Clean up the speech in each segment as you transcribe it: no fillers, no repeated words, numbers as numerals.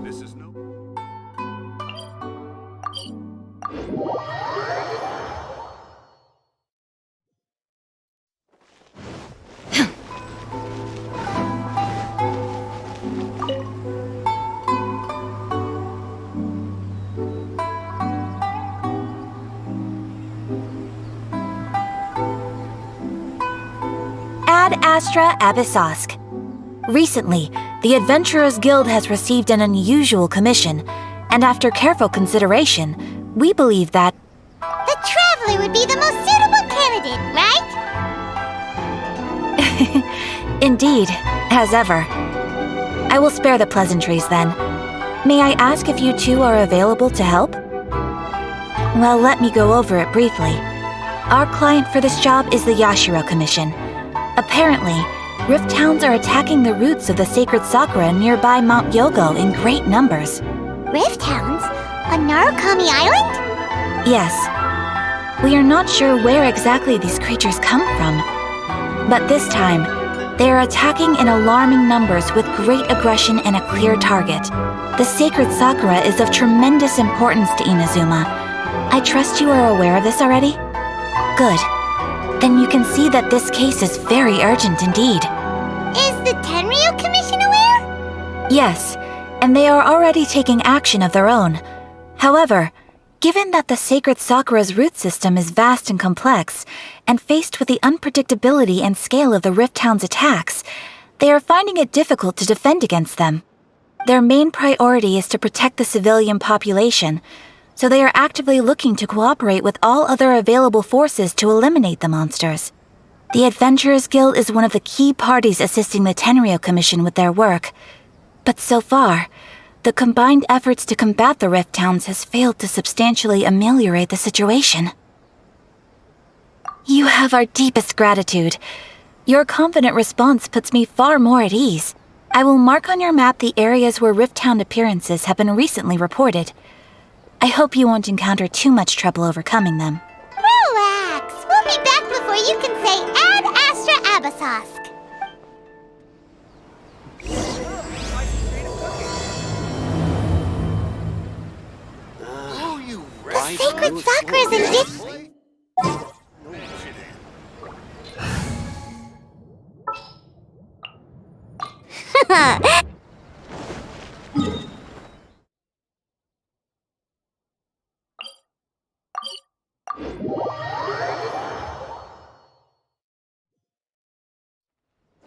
This is no... Ad Astra Abyssosk. Recently, the Adventurers Guild has received an unusual commission, and after careful consideration, we believe that the Traveler would be the most suitable candidate, right? Indeed, as ever. I will spare the pleasantries then. May I ask if you two are available to help? Well, let me go over it briefly. Our client for this job is the Yashiro Commission. Apparently, Rift Towns are attacking the roots of the sacred Sakura nearby Mount Yogo in great numbers. Rift Towns? On Narukami Island? Yes. We are not sure where exactly these creatures come from. But this time, they are attacking in alarming numbers with great aggression and a clear target. The sacred Sakura is of tremendous importance to Inazuma. I trust you are aware of this already? Good. Then you can see that this case is very urgent indeed. Is the Tenryo Commission aware? Yes, and they are already taking action of their own. However, given that the sacred Sakura's root system is vast and complex, and faced with the unpredictability and scale of the Rift Town's attacks, they are finding it difficult to defend against them. Their main priority is to protect the civilian population, so they are actively looking to cooperate with all other available forces to eliminate the monsters. The Adventurers Guild is one of the key parties assisting the Tenryo Commission with their work. But so far, the combined efforts to combat the Rift Towns has failed to substantially ameliorate the situation. You have our deepest gratitude. Your confident response puts me far more at ease. I will mark on your map the areas where Rift Town appearances have been recently reported. I hope you won't encounter too much trouble overcoming them. Relax. We'll be back before you can say Ad Astra Abyssosk. The sacred Sakura's in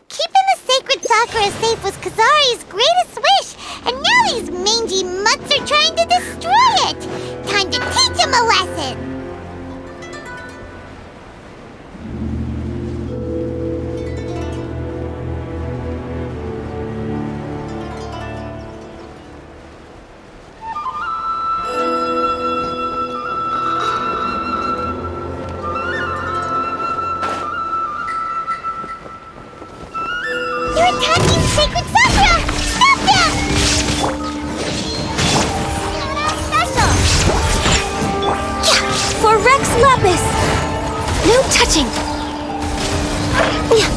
Keeping the sacred Sakura safe was Kazari's greatest wish, and now these mangy mutts are trying to destroy it! Time to teach him a lesson! You're attacking Sacred Sakura! Stop them! Special! Yeah, for Rex Lapis! No touching! Yeah.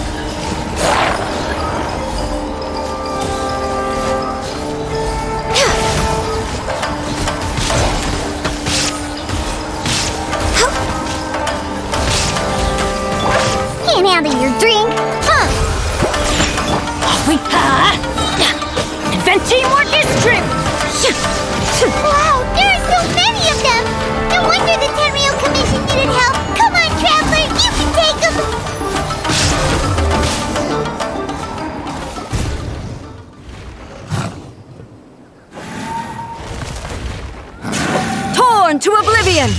Can't handle your drink, huh? Invent teamwork is true! Wow, there are so many of them! No wonder the Tenryo Commission needed help! Come on, Traveler, you can take them! Torn to oblivion!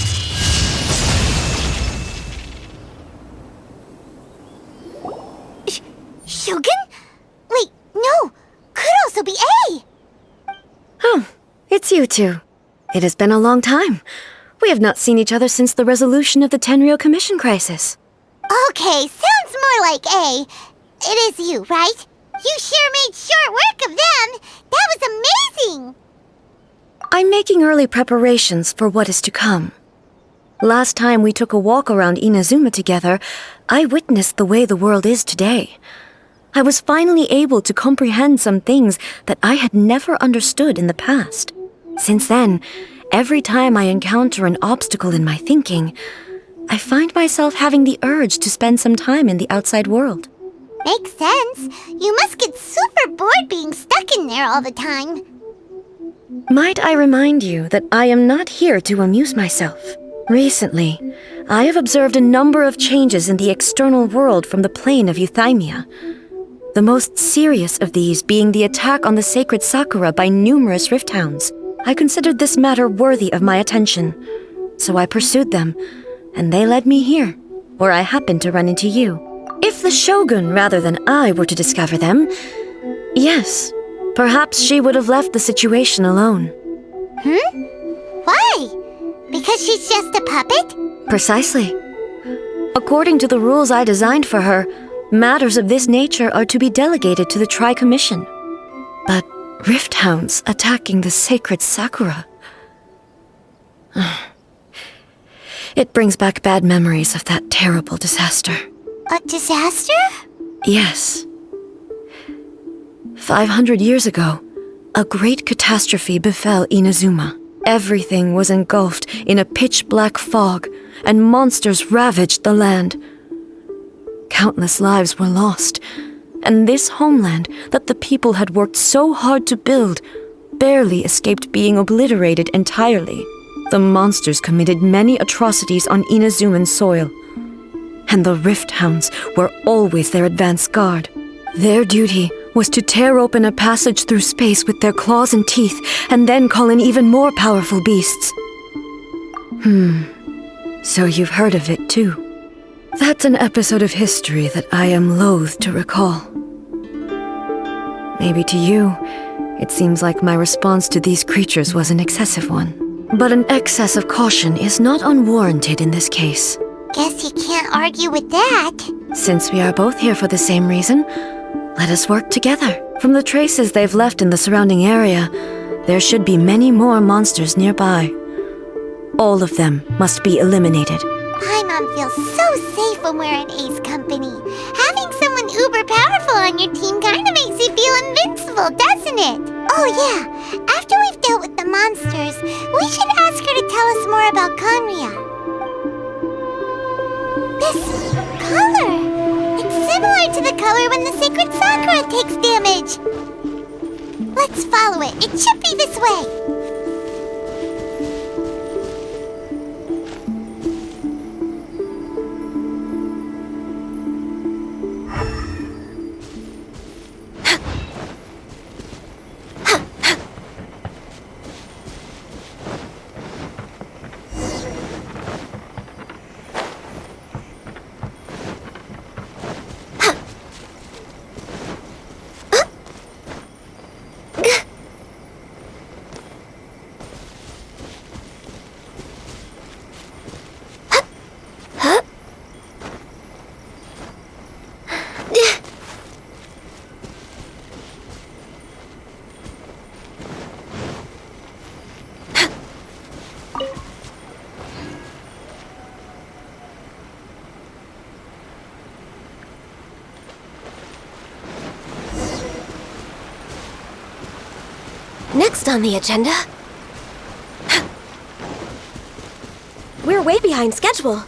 Shogun? Wait, no! Could also be A! Oh, it's you two. It has been a long time. We have not seen each other since the resolution of the Tenryo Commission crisis. Okay, sounds more like A. It is you, right? You sure made short work of them! That was amazing! I'm making early preparations for what is to come. Last time we took a walk around Inazuma together, I witnessed the way the world is today. I was finally able to comprehend some things that I had never understood in the past. Since then, every time I encounter an obstacle in my thinking, I find myself having the urge to spend some time in the outside world. Makes sense. You must get super bored being stuck in there all the time. Might I remind you that I am not here to amuse myself. Recently, I have observed a number of changes in the external world from the plane of Euthymia. The most serious of these being the attack on the sacred Sakura by numerous rift hounds. I considered this matter worthy of my attention, so I pursued them, and they led me here, where I happened to run into you. If the Shogun rather than I were to discover them, yes, perhaps she would have left the situation alone. Why? Because she's just a puppet? Precisely. According to the rules I designed for her, matters of this nature are to be delegated to the Tri-Commission. But rift hounds attacking the sacred Sakura... It brings back bad memories of that terrible disaster. A disaster? Yes. 500 years ago, a great catastrophe befell Inazuma. Everything was engulfed in a pitch-black fog, and monsters ravaged the land. Countless lives were lost, and this homeland that the people had worked so hard to build barely escaped being obliterated entirely. The monsters committed many atrocities on Inazuman soil, and the Rift Hounds were always their advance guard. Their duty was to tear open a passage through space with their claws and teeth, and then call in even more powerful beasts. So you've heard of it too. That's an episode of history that I am loath to recall. Maybe to you, it seems like my response to these creatures was an excessive one. But an excess of caution is not unwarranted in this case. Guess you can't argue with that. Since we are both here for the same reason, let us work together. From the traces they've left in the surrounding area, there should be many more monsters nearby. All of them must be eliminated. Paimon feels so safe when we're in Ace Company. Having someone uber powerful on your team kinda makes you feel invincible, doesn't it? Oh yeah, after we've dealt with the monsters, we should ask her to tell us more about Conria. This color! It's similar to the color when the sacred Sakura takes damage. Let's follow it. It should be this way. Next on the agenda... We're way behind schedule.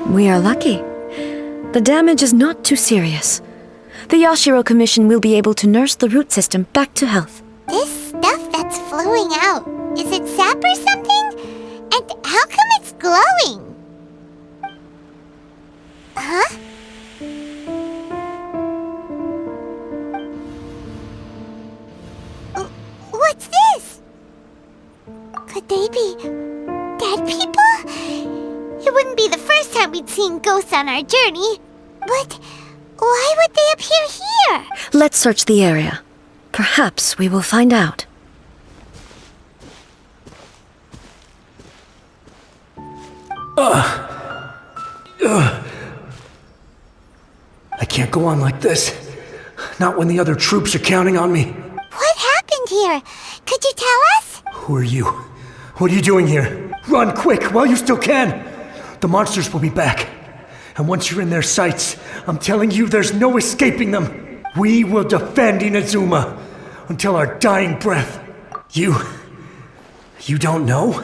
We are lucky. The damage is not too serious. The Yashiro Commission will be able to nurse the root system back to health. This stuff that's flowing out, is it sap or something? And how come it's glowing? Huh? What's this? Could they be dead people? It wouldn't be the first time we'd seen ghosts on our journey. But why would they appear here? Let's search the area. Perhaps we will find out. I can't go on like this. Not when the other troops are counting on me. What happened here? Could you tell us? Who are you? What are you doing here? Run quick while you still can. The monsters will be back. And once you're in their sights, I'm telling you there's no escaping them. We will defend Inazuma until our dying breath. You don't know?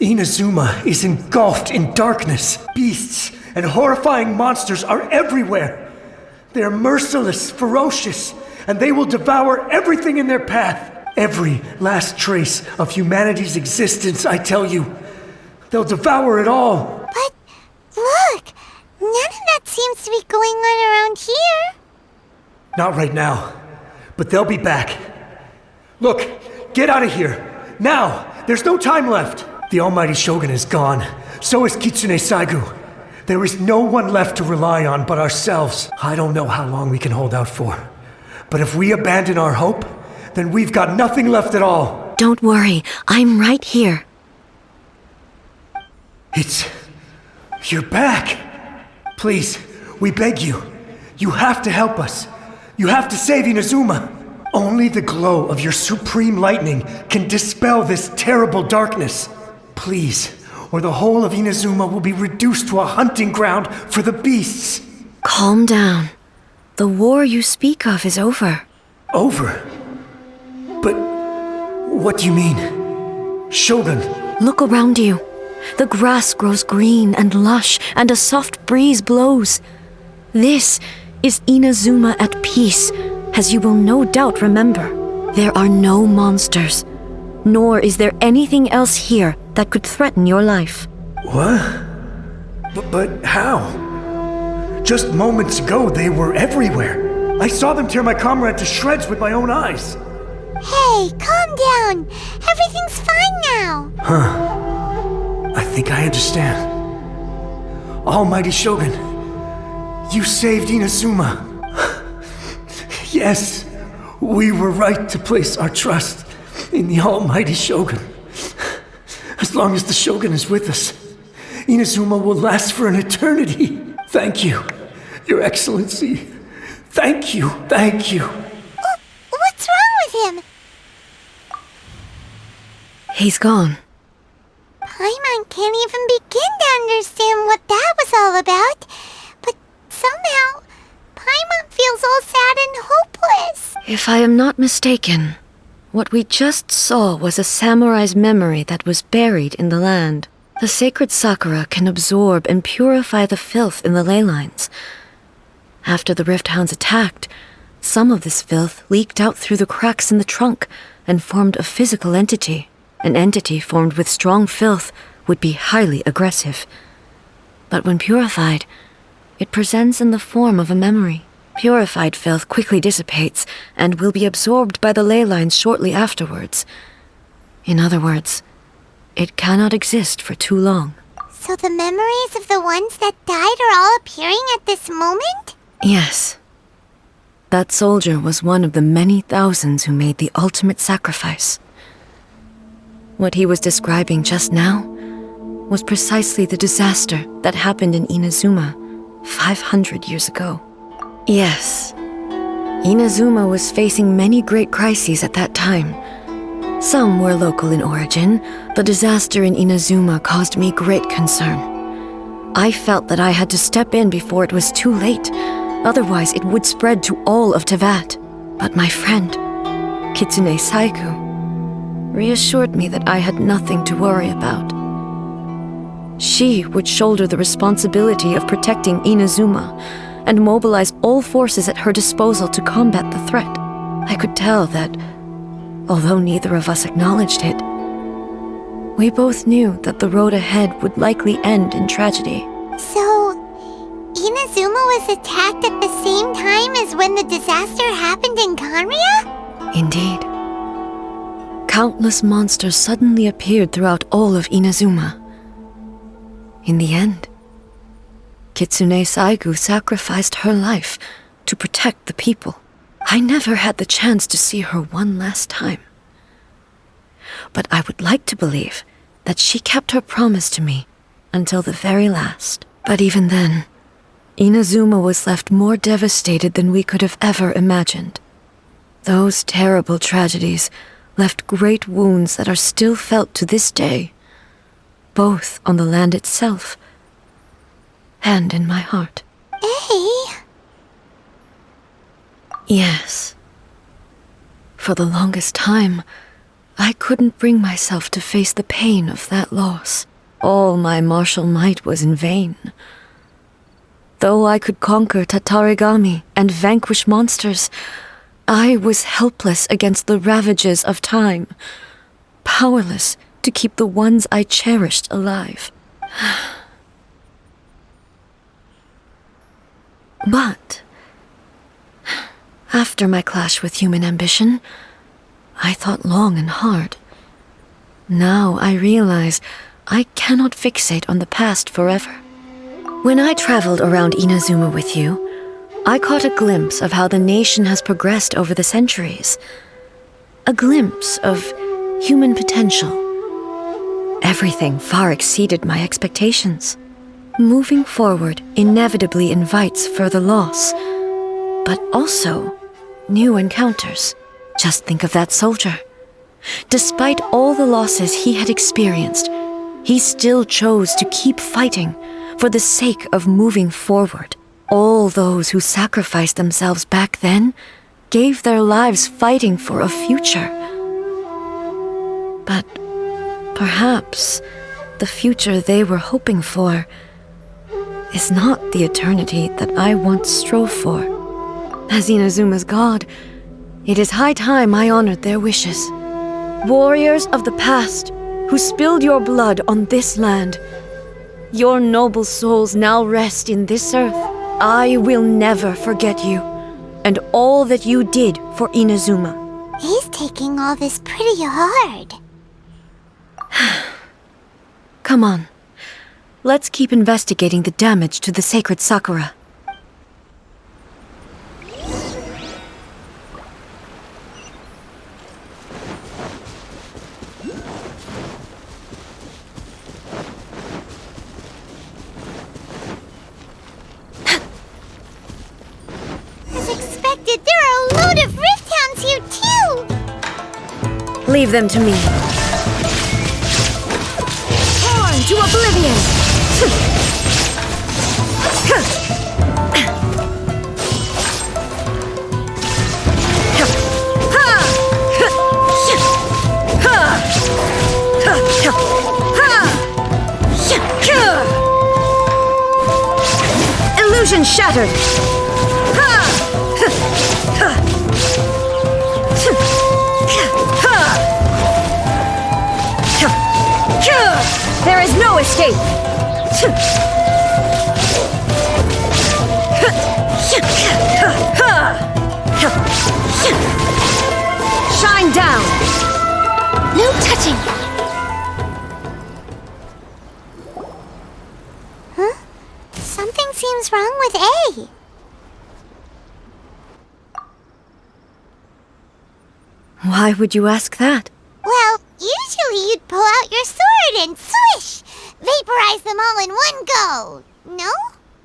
Inazuma is engulfed in darkness. Beasts and horrifying monsters are everywhere. They are merciless, ferocious, and they will devour everything in their path. Every last trace of humanity's existence, I tell you. They'll devour it all. But look, none of that seems to be going on around here. Not right now, but they'll be back. Look, get out of here. Now, there's no time left. The almighty Shogun is gone. So is Kitsune Saigu. There is no one left to rely on but ourselves. I don't know how long we can hold out for. But if we abandon our hope, then we've got nothing left at all. Don't worry, I'm right here. You're back. Please, we beg you. You have to help us. You have to save Inazuma. Only the glow of your supreme lightning can dispel this terrible darkness. Please, or the whole of Inazuma will be reduced to a hunting ground for the beasts. Calm down. The war you speak of is over. Over? But what do you mean? Shogun? Look around you. The grass grows green and lush, and a soft breeze blows. This is Inazuma at peace, as you will no doubt remember. There are no monsters, nor is there anything else here that could threaten your life. What? But how? Just moments ago, they were everywhere. I saw them tear my comrade to shreds with my own eyes. Hey, calm down. Everything's fine now. I think I understand. Almighty Shogun, you saved Inazuma. Yes, we were right to place our trust in the Almighty Shogun. As long as the Shogun is with us, Inazuma will last for an eternity. Thank you, Your Excellency. Thank you, thank you. What's wrong with him? He's gone. Paimon can't even begin to understand what that was all about. But somehow, Paimon feels all sad and hopeless. If I am not mistaken, what we just saw was a samurai's memory that was buried in the land. The sacred sakura can absorb and purify the filth in the ley lines. After the Rift Hounds attacked, some of this filth leaked out through the cracks in the trunk and formed a physical entity. An entity formed with strong filth would be highly aggressive. But when purified, it presents in the form of a memory. Purified filth quickly dissipates and will be absorbed by the ley lines shortly afterwards. In other words, it cannot exist for too long. So the memories of the ones that died are all appearing at this moment? Yes. That soldier was one of the many thousands who made the ultimate sacrifice. What he was describing just now was precisely the disaster that happened in Inazuma 500 years ago. Yes, Inazuma was facing many great crises at that time. Some were local in origin. The disaster in Inazuma caused me great concern. I felt that I had to step in before it was too late, otherwise it would spread to all of Teyvat. But my friend, Kitsune Saigu, reassured me that I had nothing to worry about. She would shoulder the responsibility of protecting Inazuma and mobilize all forces at her disposal to combat the threat. I could tell that, although neither of us acknowledged it, we both knew that the road ahead would likely end in tragedy. So, Inazuma was attacked at the same time as when the disaster happened in Kanria? Indeed. countless monsters suddenly appeared throughout all of Inazuma. In the end, Kitsune Saigu sacrificed her life to protect the people. I never had the chance to see her one last time. But I would like to believe that she kept her promise to me until the very last. But even then, Inazuma was left more devastated than we could have ever imagined. Those terrible tragedies left great wounds that are still felt to this day, both on the land itself and in my heart. Hey! Yes. For the longest time, I couldn't bring myself to face the pain of that loss. All my martial might was in vain. Though I could conquer Tatarigami and vanquish monsters, I was helpless against the ravages of time, powerless to keep the ones I cherished alive. But after my clash with human ambition, I thought long and hard. Now I realize I cannot fixate on the past forever. When I traveled around Inazuma with you, I caught a glimpse of how the nation has progressed over the centuries. A glimpse of human potential. Everything far exceeded my expectations. Moving forward inevitably invites further loss, but also new encounters. Just think of that soldier. Despite all the losses he had experienced, he still chose to keep fighting for the sake of moving forward. All those who sacrificed themselves back then gave their lives fighting for a future. But perhaps the future they were hoping for is not the eternity that I once strove for. As Inazuma's god, it is high time I honored their wishes. Warriors of the past who spilled your blood on this land, your noble souls now rest in this earth. I will never forget you, and all that you did for Inazuma. He's taking all this pretty hard. Come on, let's keep investigating the damage to the sacred Sakura. There are a load of Rift Hounds here, too! Leave them to me. Torn to oblivion! Illusion shattered! There is no escape! Shine down! No touching! Huh? Something seems wrong with A. Why would you ask that? Well, usually you'd pull out your sword and swish! Vaporize them all in one go! No?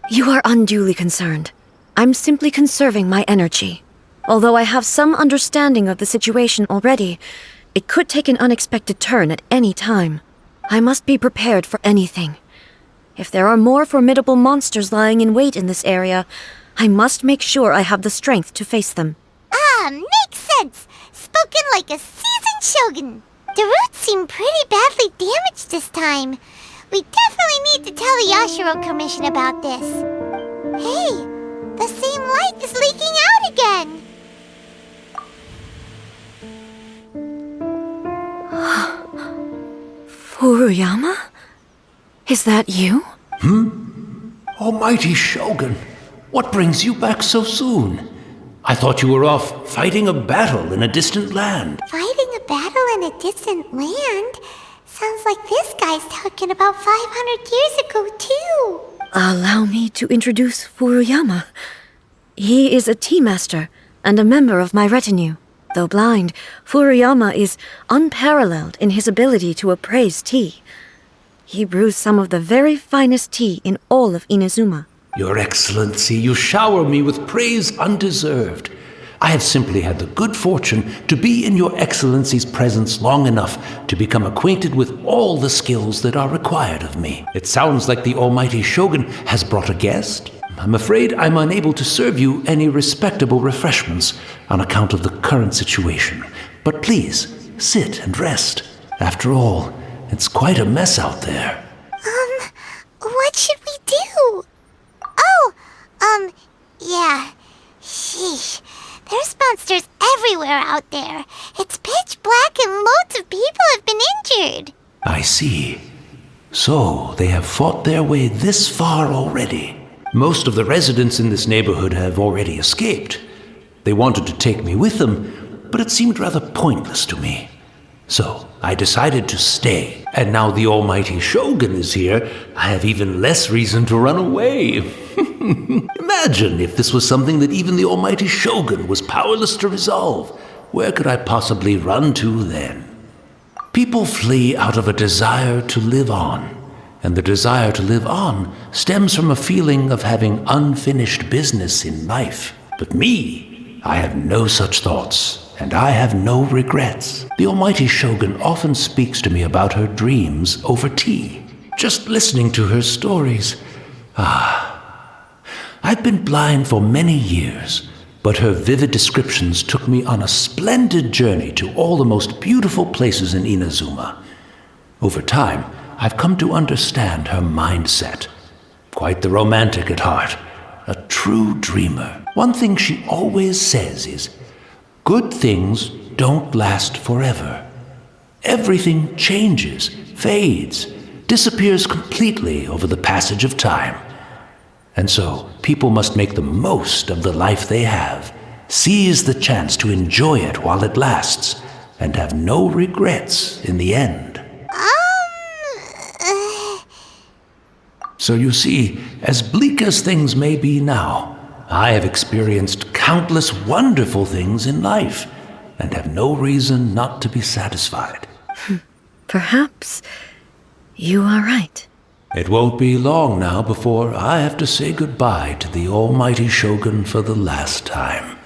You are unduly concerned. I'm simply conserving my energy. Although I have some understanding of the situation already, it could take an unexpected turn at any time. I must be prepared for anything. If there are more formidable monsters lying in wait in this area, I must make sure I have the strength to face them. Ah, makes sense! Spoken like a seasoned shogun. The roots seem pretty badly damaged this time. We definitely need to tell the Yashiro Commission about this. Hey, the same light is leaking out again. Furuyama? Is that you? Almighty Shogun, what brings you back so soon? I thought you were off fighting a battle in a distant land. Fighting a battle in a distant land. Sounds like this guy's talking about 500 years ago, too. Allow me to introduce Furuyama. He is a tea master and a member of my retinue. Though blind, Furuyama is unparalleled in his ability to appraise tea. He brews some of the very finest tea in all of Inazuma. Your Excellency, you shower me with praise undeserved. I have simply had the good fortune to be in Your Excellency's presence long enough to become acquainted with all the skills that are required of me. It sounds like the almighty Shogun has brought a guest. I'm afraid I'm unable to serve you any respectable refreshments on account of the current situation. But please, sit and rest. After all, it's quite a mess out there. What should we do? Yeah. Sheesh. There's monsters everywhere out there. It's pitch black and loads of people have been injured. I see. So, they have fought their way this far already. Most of the residents in this neighborhood have already escaped. They wanted to take me with them, but it seemed rather pointless to me. So, I decided to stay. And now the almighty Shogun is here, I have even less reason to run away. Imagine if this was something that even the almighty Shogun was powerless to resolve. Where could I possibly run to then? People flee out of a desire to live on. And the desire to live on stems from a feeling of having unfinished business in life. But me, I have no such thoughts, and I have no regrets. The almighty Shogun often speaks to me about her dreams over tea. Just listening to her stories. I've been blind for many years, but her vivid descriptions took me on a splendid journey to all the most beautiful places in Inazuma. Over time, I've come to understand her mindset. Quite the romantic at heart, a true dreamer. One thing she always says is, good things don't last forever. Everything changes, fades, disappears completely over the passage of time. And so, people must make the most of the life they have, seize the chance to enjoy it while it lasts, and have no regrets in the end. So you see, as bleak as things may be now, I have experienced countless wonderful things in life, and have no reason not to be satisfied. Perhaps you are right. It won't be long now before I have to say goodbye to the almighty Shogun for the last time.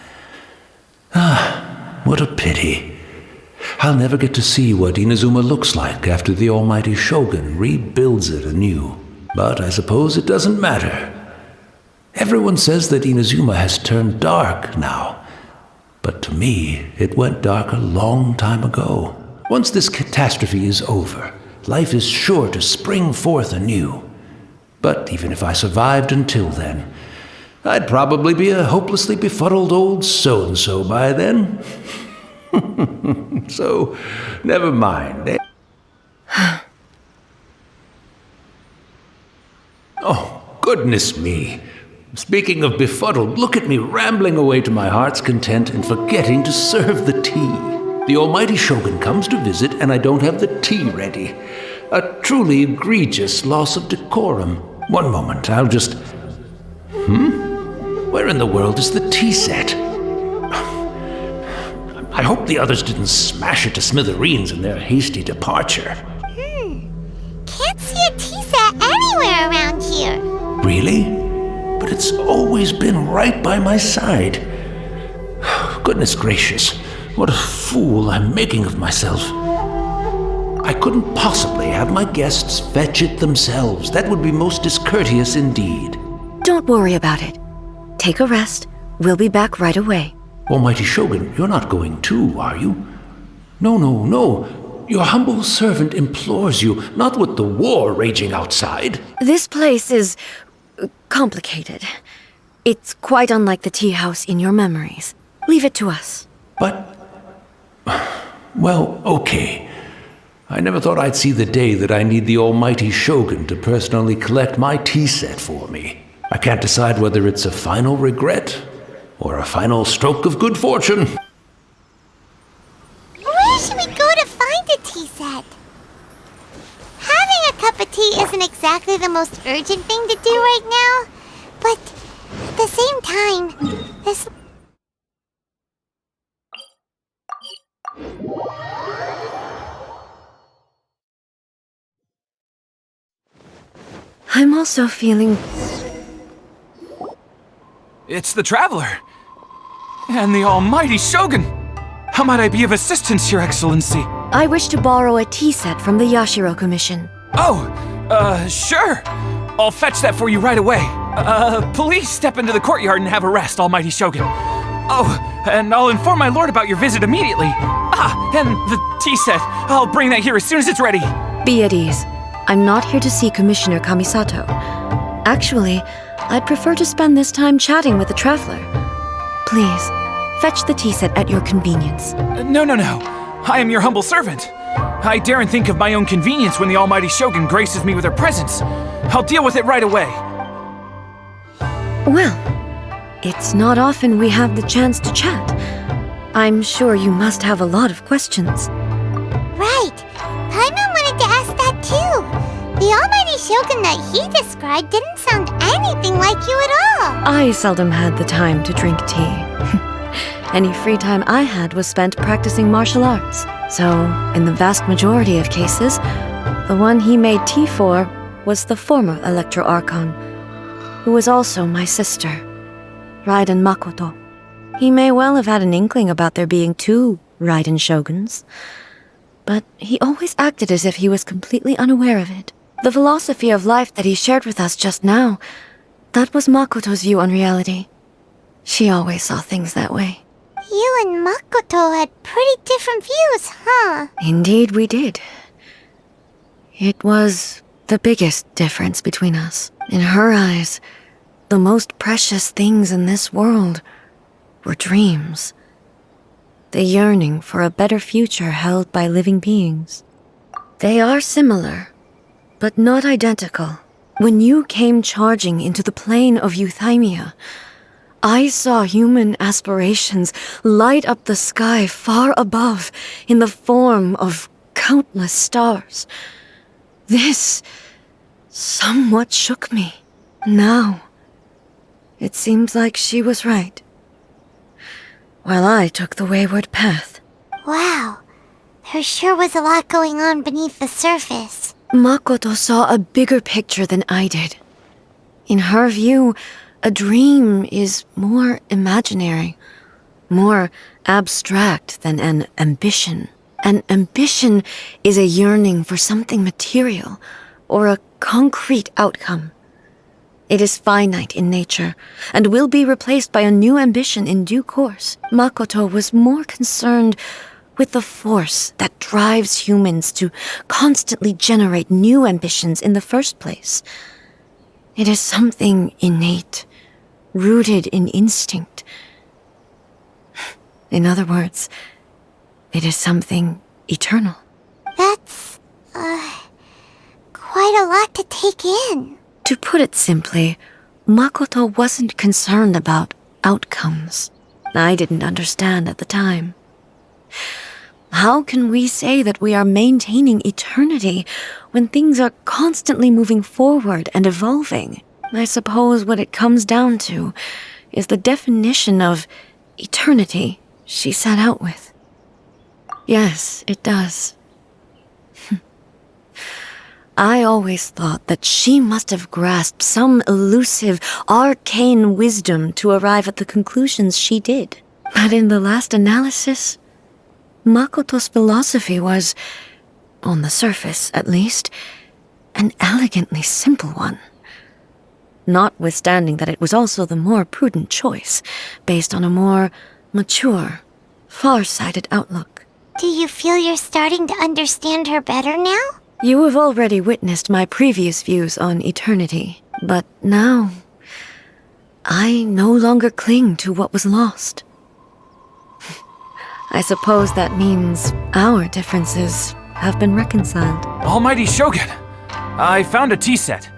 What a pity. I'll never get to see what Inazuma looks like after the almighty Shogun rebuilds it anew. But I suppose it doesn't matter. Everyone says that Inazuma has turned dark now. But to me, it went dark a long time ago. Once this catastrophe is over, life is sure to spring forth anew. But even if I survived until then, I'd probably be a hopelessly befuddled old so-and-so by then. So, never mind. Oh, goodness me. Speaking of befuddled, look at me rambling away to my heart's content and forgetting to serve the tea. The almighty Shogun comes to visit and I don't have the tea ready. A truly egregious loss of decorum. One moment, I'll just... Where in the world is the tea set? I hope the others didn't smash it to smithereens in their hasty departure. Can't see a tea set anywhere around here. Really? But it's always been right by my side. Goodness gracious, what a fool I'm making of myself. I couldn't possibly have my guests fetch it themselves. That would be most discourteous indeed. Don't worry about it. Take a rest. We'll be back right away. Almighty Shogun, you're not going too, are you? No. Your humble servant implores you, not with the war raging outside. This place is complicated. It's quite unlike the tea house in your memories. Leave it to us. But... well, okay. I never thought I'd see the day that I need the almighty Shogun to personally collect my tea set for me. I can't decide whether it's a final regret or a final stroke of good fortune. Where should we go that. Having a cup of tea isn't exactly the most urgent thing to do right now, but at the same time, this... I'm also feeling... It's the Traveler! And the almighty Shogun! How might I be of assistance, Your Excellency? I wish to borrow a tea set from the Yashiro Commission. Oh, sure! I'll fetch that for you right away. Please step into the courtyard and have a rest, almighty Shogun. Oh, and I'll inform my lord about your visit immediately. Ah, and the tea set. I'll bring that here as soon as it's ready. Be at ease. I'm not here to see Commissioner Kamisato. Actually, I'd prefer to spend this time chatting with the Traveler. Please, fetch the tea set at your convenience. No. I am your humble servant. I daren't think of my own convenience when the almighty Shogun graces me with her presence. I'll deal with it right away. Well, it's not often we have the chance to chat. I'm sure you must have a lot of questions. Right. Paimon wanted to ask that too. The almighty Shogun that he described didn't sound anything like you at all. I seldom had the time to drink tea. Any free time I had was spent practicing martial arts. So, in the vast majority of cases, the one he made tea for was the former Electro Archon, who was also my sister, Raiden Makoto. He may well have had an inkling about there being two Raiden Shoguns, but he always acted as if he was completely unaware of it. The philosophy of life that he shared with us just now, that was Makoto's view on reality. She always saw things that way. You and Makoto had pretty different views, huh? Indeed we did. It was the biggest difference between us. In her eyes, the most precious things in this world were dreams. The yearning for a better future held by living beings. They are similar, but not identical. When you came charging into the plane of Euthymia, I saw human aspirations light up the sky far above in the form of countless stars. This somewhat shook me. Now, it seems like she was right, while I took the wayward path. Wow, there sure was a lot going on beneath the surface. Makoto saw a bigger picture than I did. In her view, a dream is more imaginary, more abstract than an ambition. An ambition is a yearning for something material, or a concrete outcome. It is finite in nature, and will be replaced by a new ambition in due course. Makoto was more concerned with the force that drives humans to constantly generate new ambitions in the first place. It is something innate, rooted in instinct. In other words, it is something eternal. That's, quite a lot to take in. To put it simply, Makoto wasn't concerned about outcomes. I didn't understand at the time. How can we say that we are maintaining eternity when things are constantly moving forward and evolving? I suppose what it comes down to is the definition of eternity she set out with. Yes, it does. I always thought that she must have grasped some elusive, arcane wisdom to arrive at the conclusions she did. But in the last analysis, Makoto's philosophy was, on the surface at least, an elegantly simple one. Notwithstanding that it was also the more prudent choice, based on a more mature, far-sighted outlook. Do you feel you're starting to understand her better now? You have already witnessed my previous views on eternity, but now I no longer cling to what was lost. I suppose that means our differences have been reconciled. Almighty Shogun, I found a tea set.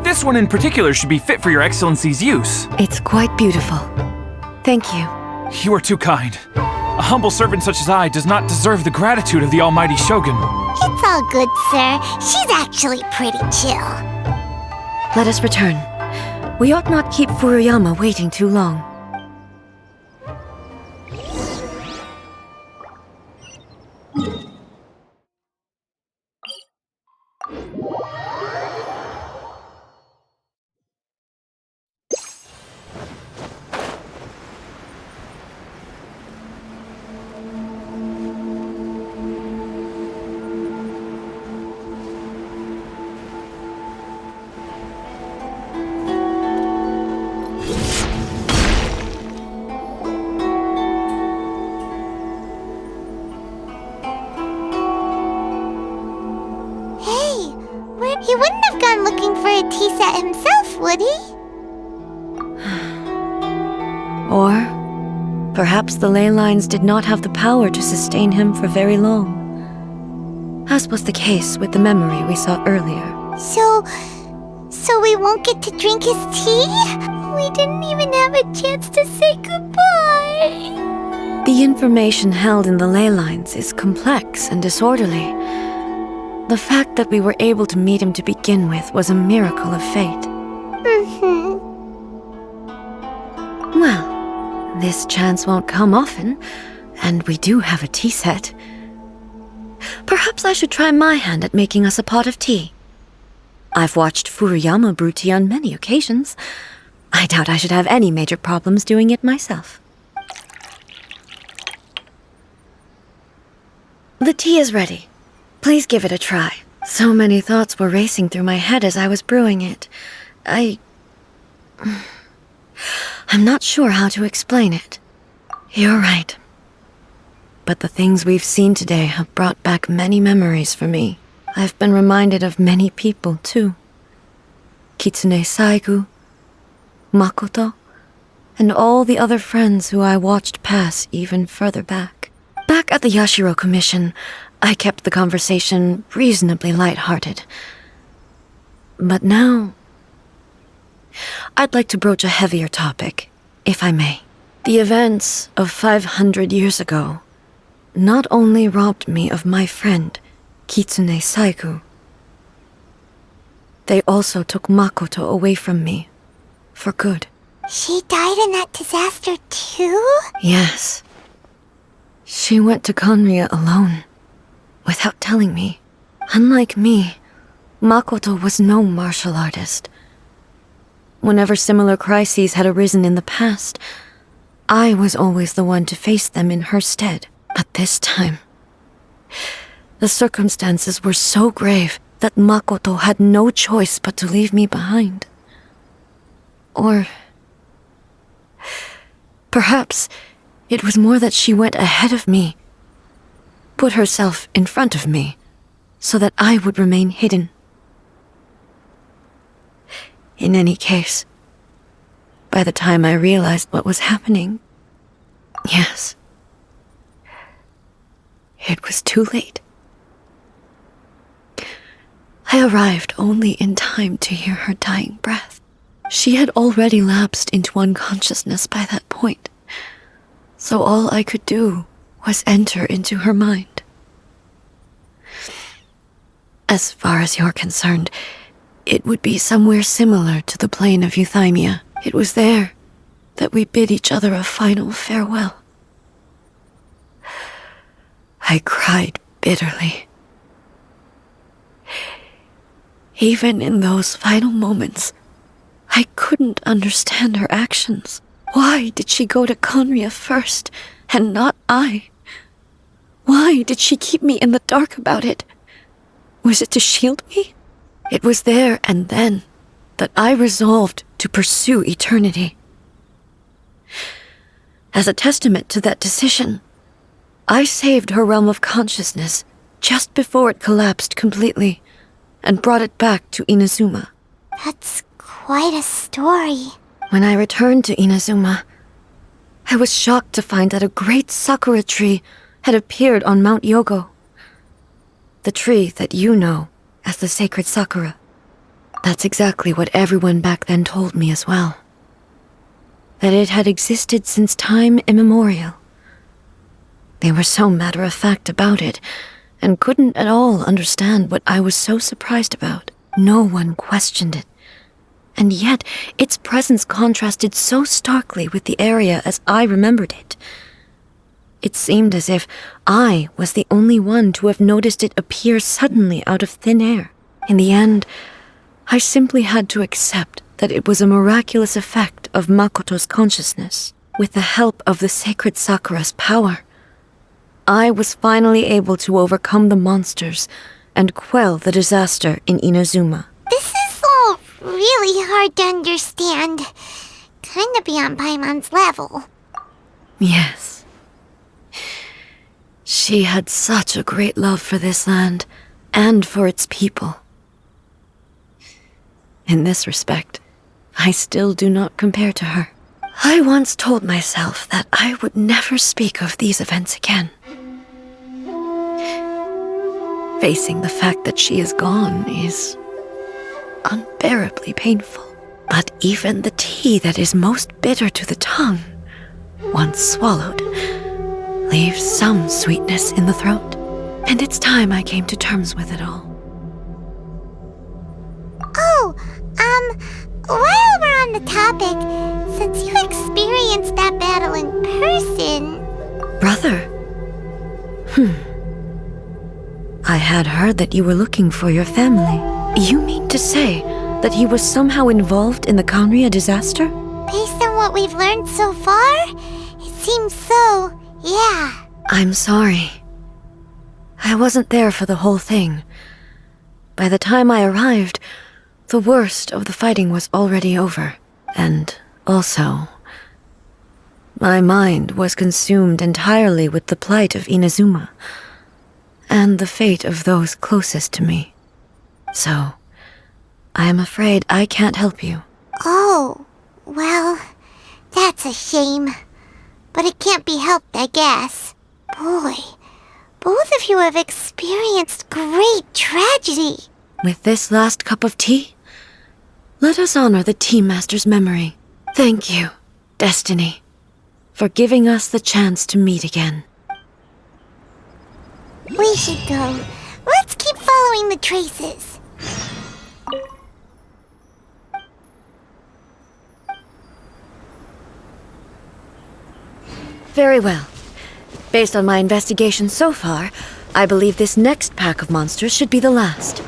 This one in particular should be fit for your Excellency's use. It's quite beautiful. Thank you. You are too kind. A humble servant such as I does not deserve the gratitude of the almighty Shogun. It's all good, sir. She's actually pretty chill. Let us return. We ought not keep Furuyama waiting too long. He wouldn't have gone looking for a tea set himself, would he? Or perhaps the ley lines did not have the power to sustain him for very long, as was the case with the memory we saw earlier. So we won't get to drink his tea? We didn't even have a chance to say goodbye. The information held in the ley lines is complex and disorderly. The fact that we were able to meet him to begin with was a miracle of fate. Well, this chance won't come often, and we do have a tea set. Perhaps I should try my hand at making us a pot of tea. I've watched Furuyama brew tea on many occasions. I doubt I should have any major problems doing it myself. The tea is ready. Please give it a try. So many thoughts were racing through my head as I was brewing it. I'm not sure how to explain it. You're right. But the things we've seen today have brought back many memories for me. I've been reminded of many people, too. Kitsune Saigu, Makoto, and all the other friends who I watched pass even further back. Back at the Yashiro Commission, I kept the conversation reasonably light-hearted. But now, I'd like to broach a heavier topic, if I may. The events of 500 years ago not only robbed me of my friend, Kitsune Saigu, they also took Makoto away from me, for good. She died in that disaster too? Yes. She went to Conria alone, without telling me. Unlike me, Makoto was no martial artist. Whenever similar crises had arisen in the past, I was always the one to face them in her stead. But this time, the circumstances were so grave that Makoto had no choice but to leave me behind. Or perhaps it was more that she went ahead of me, put herself in front of me, so that I would remain hidden. In any case, by the time I realized what was happening, yes, it was too late. I arrived only in time to hear her dying breath. She had already lapsed into unconsciousness by that point, so all I could do was enter into her mind. As far as you're concerned, it would be somewhere similar to the plain of Euthymia. It was there that we bid each other a final farewell. I cried bitterly. Even in those final moments, I couldn't understand her actions. Why did she go to Conria first, and not I? Why did she keep me in the dark about it? Was it to shield me? It was there and then that I resolved to pursue eternity. As a testament to that decision, I saved her realm of consciousness just before it collapsed completely and brought it back to Inazuma. That's quite a story. When I returned to Inazuma, I was shocked to find that a great sakura tree had appeared on Mount Yogo. The tree that you know as the sacred sakura. That's exactly what everyone back then told me as well. That it had existed since time immemorial. They were so matter-of-fact about it, and couldn't at all understand what I was so surprised about. No one questioned it. And yet, its presence contrasted so starkly with the area as I remembered it. It seemed as if I was the only one to have noticed it appear suddenly out of thin air. In the end, I simply had to accept that it was a miraculous effect of Makoto's consciousness. With the help of the sacred Sakura's power, I was finally able to overcome the monsters and quell the disaster in Inazuma. This is all really hard to understand. Kinda beyond Paimon's level. Yes. She had such a great love for this land and for its people. In this respect, I still do not compare to her. I once told myself that I would never speak of these events again. Facing the fact that she is gone is unbearably painful. But even the tea that is most bitter to the tongue, once swallowed, leaves some sweetness in the throat. And it's time I came to terms with it all. Oh, while we're on the topic, since you experienced that battle in person... Brother? I had heard that you were looking for your family. You mean to say that he was somehow involved in the Kanria disaster? Based on what we've learned so far, it seems so, yeah. I'm sorry. I wasn't there for the whole thing. By the time I arrived, the worst of the fighting was already over. And also, my mind was consumed entirely with the plight of Inazuma and the fate of those closest to me. So, I am afraid I can't help you. Oh, well, that's a shame. But it can't be helped, I guess. Boy, both of you have experienced great tragedy. With this last cup of tea, let us honor the Tea Master's memory. Thank you, Destiny, for giving us the chance to meet again. We should go. Let's keep following the traces. Very well. Based on my investigation so far, I believe this next pack of monsters should be the last.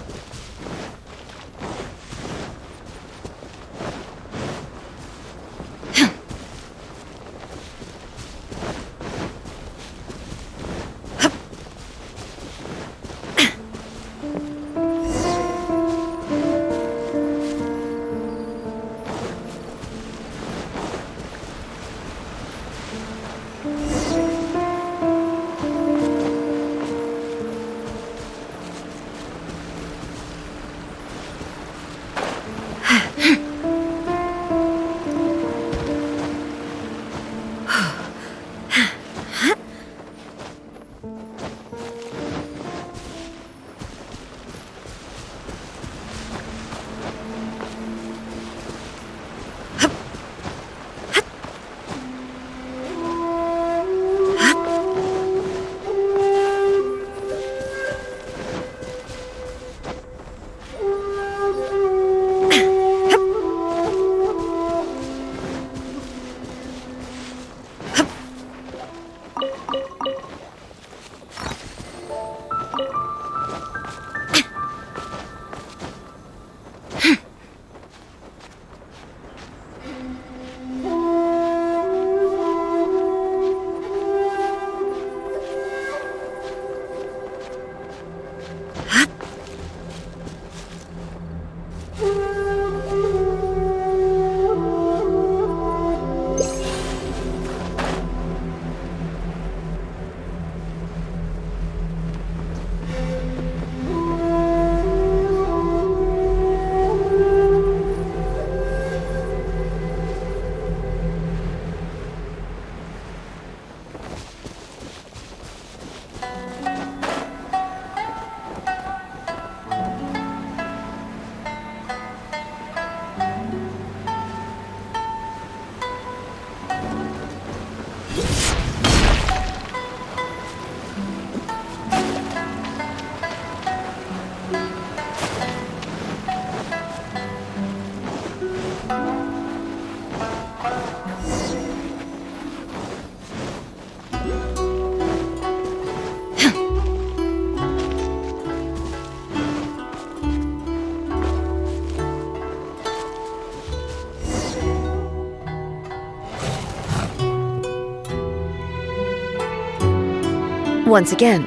Once again,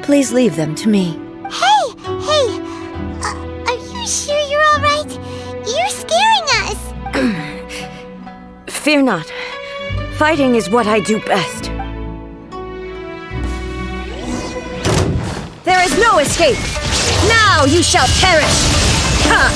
please leave them to me. Hey! Are you sure you're alright? You're scaring us! Fear not. Fighting is what I do best. There is no escape! Now you shall perish! Ha!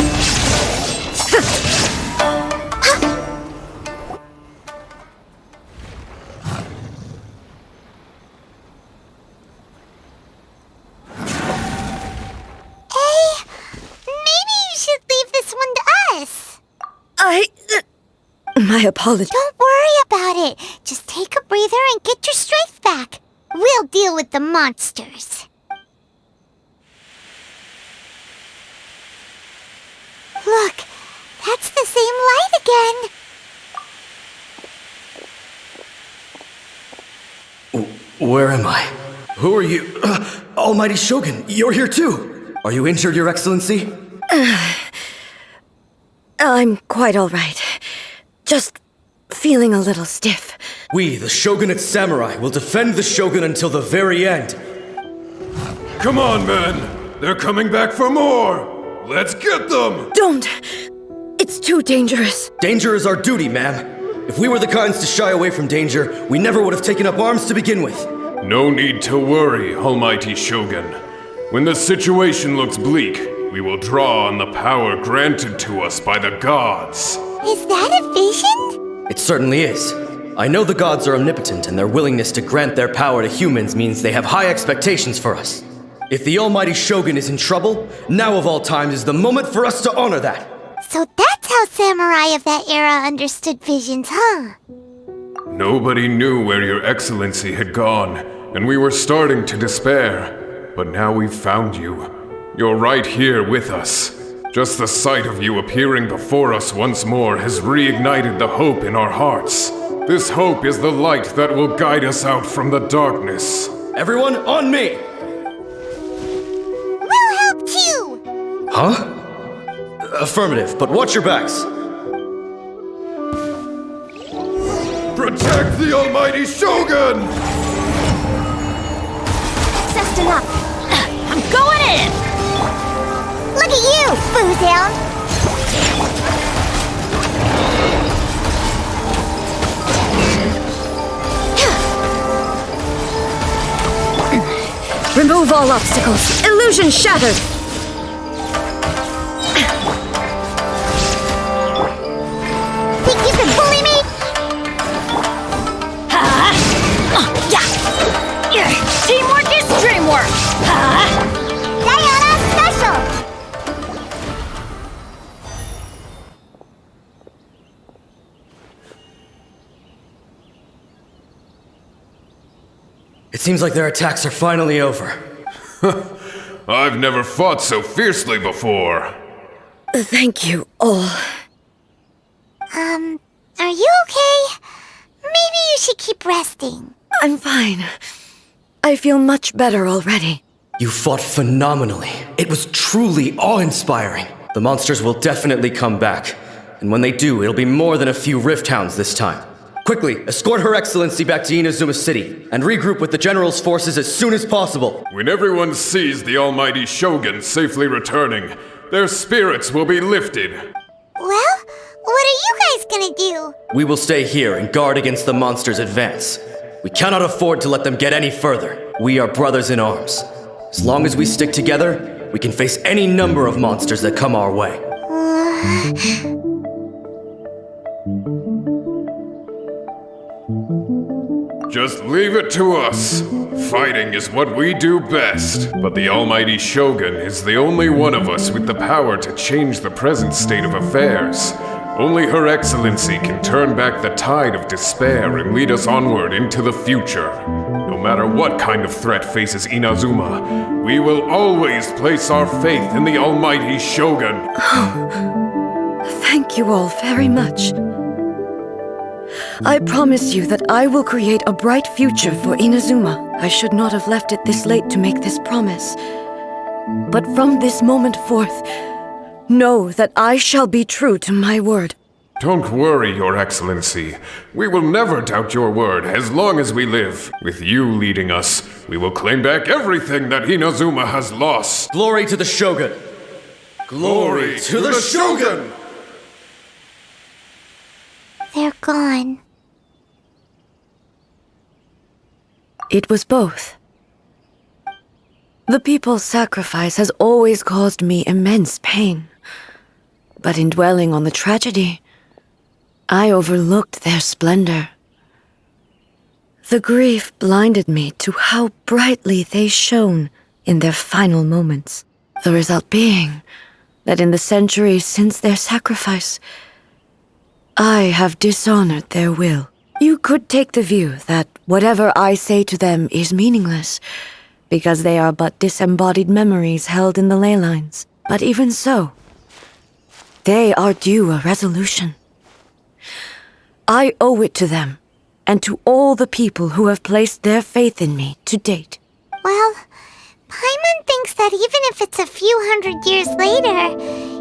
My apologies. Don't worry about it. Just take a breather and get your strength back. We'll deal with the monsters. Look, that's the same light again. Where am I? Who are you? Almighty Shogun, you're here too. Are you injured, Your Excellency? I'm quite all right. Just feeling a little stiff. We, the Shogunate Samurai, will defend the Shogun until the very end. Come on, men! They're coming back for more! Let's get them! Don't! It's too dangerous. Danger is our duty, ma'am. If we were the kinds to shy away from danger, we never would have taken up arms to begin with. No need to worry, Almighty Shogun. When the situation looks bleak, we will draw on the power granted to us by the gods. Is that a vision? It certainly is. I know the gods are omnipotent, and their willingness to grant their power to humans means they have high expectations for us. If the Almighty Shogun is in trouble, now of all times is the moment for us to honor that. So that's how samurai of that era understood visions, huh? Nobody knew where Your Excellency had gone, and we were starting to despair. But now we've found you. You're right here with us. Just the sight of you appearing before us once more has reignited the hope in our hearts. This hope is the light that will guide us out from the darkness. Everyone, on me! We'll help too! Huh? Affirmative, but watch your backs. Protect the Almighty Shogun! Just enough. I'm going in! Look at you, Boozhound! Remove all obstacles. Illusion shattered. Think you can bully me? Yeah. Teamwork is dreamwork. Diana Special! It seems like their attacks are finally over. I've never fought so fiercely before. Thank you all. Are you okay? Maybe you should keep resting. I'm fine. I feel much better already. You fought phenomenally. It was truly awe-inspiring. The monsters will definitely come back. And when they do, it'll be more than a few Rift Hounds this time. Quickly, escort Her Excellency back to Inazuma City, and regroup with the General's forces as soon as possible. When everyone sees the Almighty Shogun safely returning, their spirits will be lifted. Well, what are you guys gonna do? We will stay here and guard against the monsters' advance. We cannot afford to let them get any further. We are brothers in arms. As long as we stick together, we can face any number of monsters that come our way. Just leave it to us. Fighting is what we do best. But the Almighty Shogun is the only one of us with the power to change the present state of affairs. Only Her Excellency can turn back the tide of despair and lead us onward into the future. No matter what kind of threat faces Inazuma, we will always place our faith in the Almighty Shogun. Thank you all very much. I promise you that I will create a bright future for Inazuma. I should not have left it this late to make this promise. But from this moment forth, know that I shall be true to my word. Don't worry, Your Excellency. We will never doubt your word as long as we live. With you leading us, we will claim back everything that Inazuma has lost. Glory to the Shogun! Glory to the Shogun! They're gone. It was both. The people's sacrifice has always caused me immense pain. But in dwelling on the tragedy, I overlooked their splendor. The grief blinded me to how brightly they shone in their final moments. The result being that in the centuries since their sacrifice, I have dishonored their will. You could take the view that whatever I say to them is meaningless, because they are but disembodied memories held in the ley lines. But even so, they are due a resolution. I owe it to them, and to all the people who have placed their faith in me to date. Well, Paimon thinks that even if it's a few hundred years later,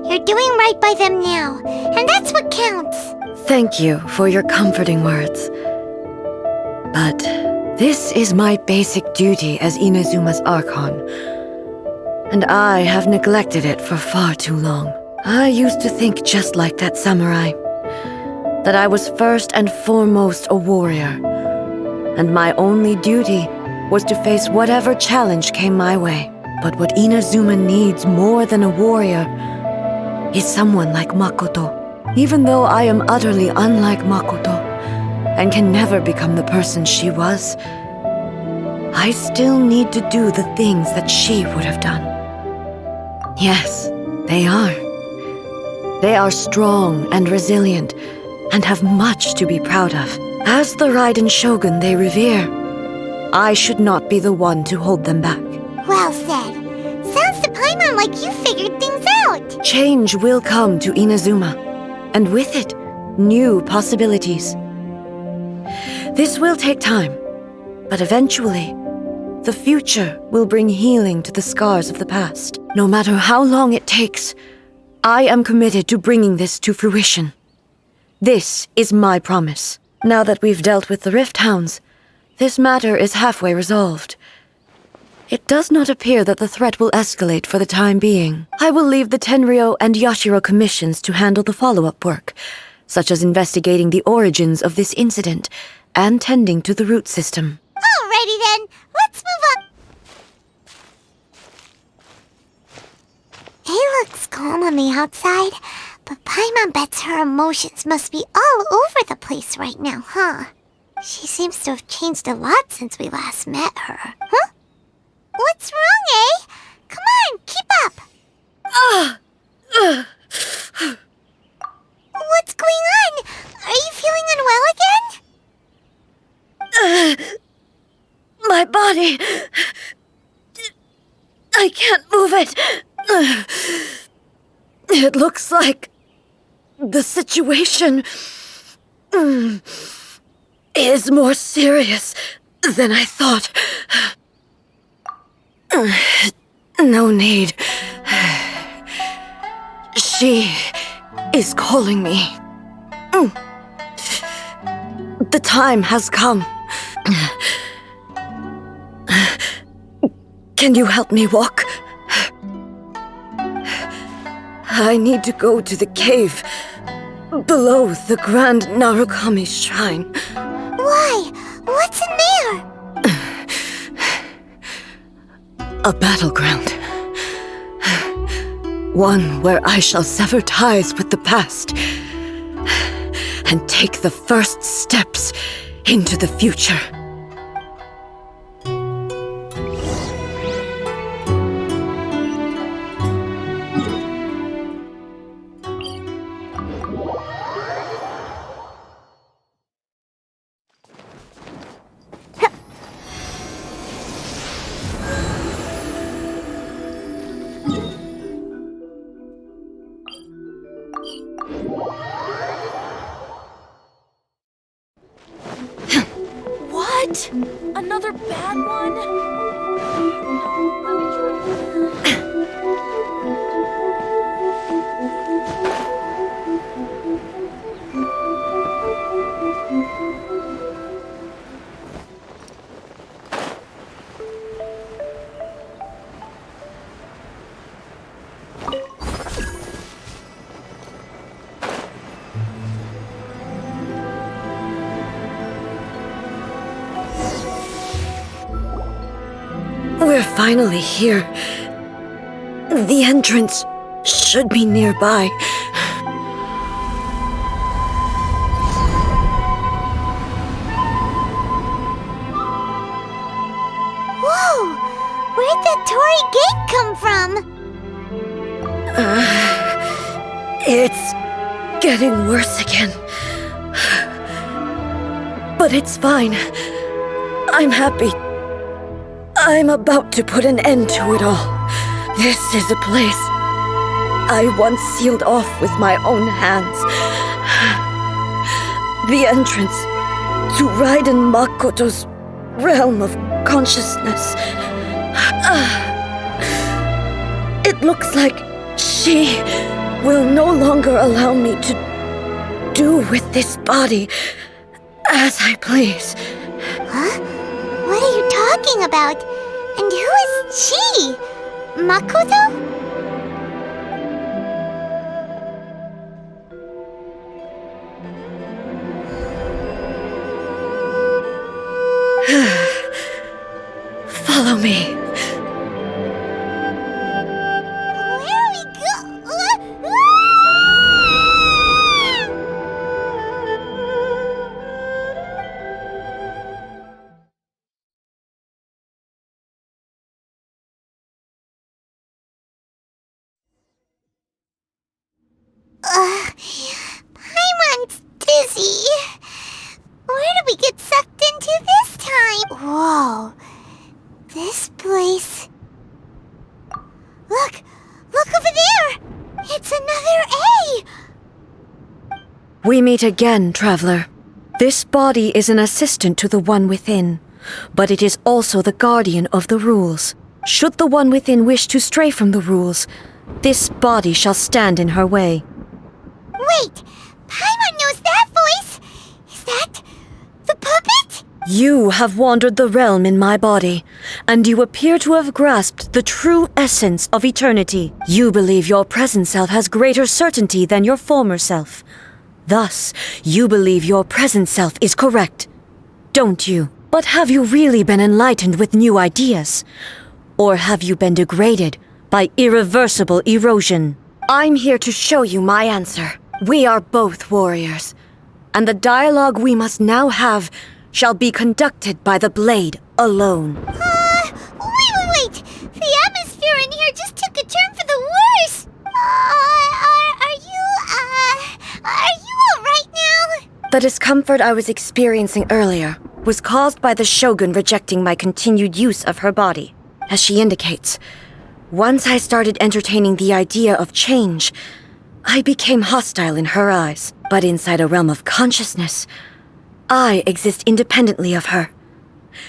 you're doing right by them now, and that's what counts. Thank you for your comforting words. But this is my basic duty as Inazuma's Archon, and I have neglected it for far too long. I used to think just like that samurai, that I was first and foremost a warrior, and my only duty was to face whatever challenge came my way. But what Inazuma needs more than a warrior is someone like Makoto. Even though I am utterly unlike Makoto, and can never become the person she was, I still need to do the things that she would have done. Yes, they are. They are strong and resilient, and have much to be proud of. As the Raiden Shogun they revere, I should not be the one to hold them back. Well said. Sounds to Paimon like you figured things out. Change will come to Inazuma, and with it, new possibilities. This will take time, but eventually, the future will bring healing to the scars of the past. No matter how long it takes, I am committed to bringing this to fruition. This is my promise. Now that we've dealt with the Rift Hounds, this matter is halfway resolved. It does not appear that the threat will escalate for the time being. I will leave the Tenryo and Yashiro commissions to handle the follow-up work, such as investigating the origins of this incident and tending to the root system. Alrighty then, let's move on. It looks calm on the outside, but Paimon bets her emotions must be all over the place right now, huh? She seems to have changed a lot since we last met her. Huh? What's wrong, eh? Come on, keep up! What's going on? Are you feeling unwell again? My body... I can't move it. It looks like the situation is more serious than I thought. No need. She is calling me. The time has come. Can you help me walk? I need to go to the cave below the Grand Narukami Shrine. Why? What's in there? A battleground. One where I shall sever ties with the past and take the first steps into the future. What? Another bad one? finally here. The entrance should be nearby. Whoa! Where'd that Torii gate come from? It's getting worse again. But it's fine. I'm happy. I'm about to put an end to it all. This is a place I once sealed off with my own hands. The entrance to Raiden Makoto's realm of consciousness. It looks like she will no longer allow me to do with this body as I please. Huh? What are you talking about? And who is she? Makoto? Follow me. Where are we Paimon's dizzy. Where did we get sucked into this time? Whoa. This place... Look over there! It's another A! We meet again, traveler. This body is an assistant to the one within, but it is also the guardian of the rules. Should the one within wish to stray from the rules, this body shall stand in her way. Wait! Paimon knows that voice! Is that... the puppet? You have wandered the realm in my body, and you appear to have grasped the true essence of eternity. You believe your present self has greater certainty than your former self. Thus, you believe your present self is correct, don't you? But have you really been enlightened with new ideas? Or have you been degraded by irreversible erosion? I'm here to show you my answer. We are both warriors, and the dialogue we must now have shall be conducted by the blade alone. Wait! The atmosphere in here just took a turn for the worse! Are you alright now? The discomfort I was experiencing earlier was caused by the Shogun rejecting my continued use of her body. As she indicates, once I started entertaining the idea of change, I became hostile in her eyes. But inside a realm of consciousness, I exist independently of her.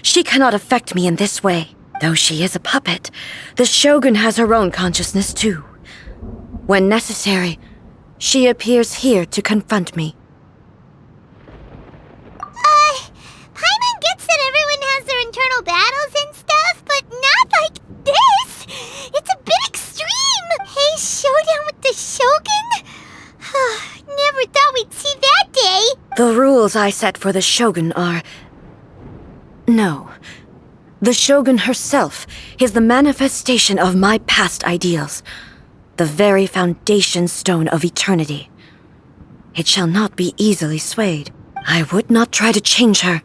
She cannot affect me in this way. Though she is a puppet, the Shogun has her own consciousness too. When necessary, she appears here to confront me. Paimon gets that everyone has their internal battles and stuff, but not like this! It's a bit extreme! Hey, showdown with the Shogun? Never thought we'd see that day! The rules I set for the Shogun are... No. The Shogun herself is the manifestation of my past ideals. The very foundation stone of eternity. It shall not be easily swayed. I would not try to change her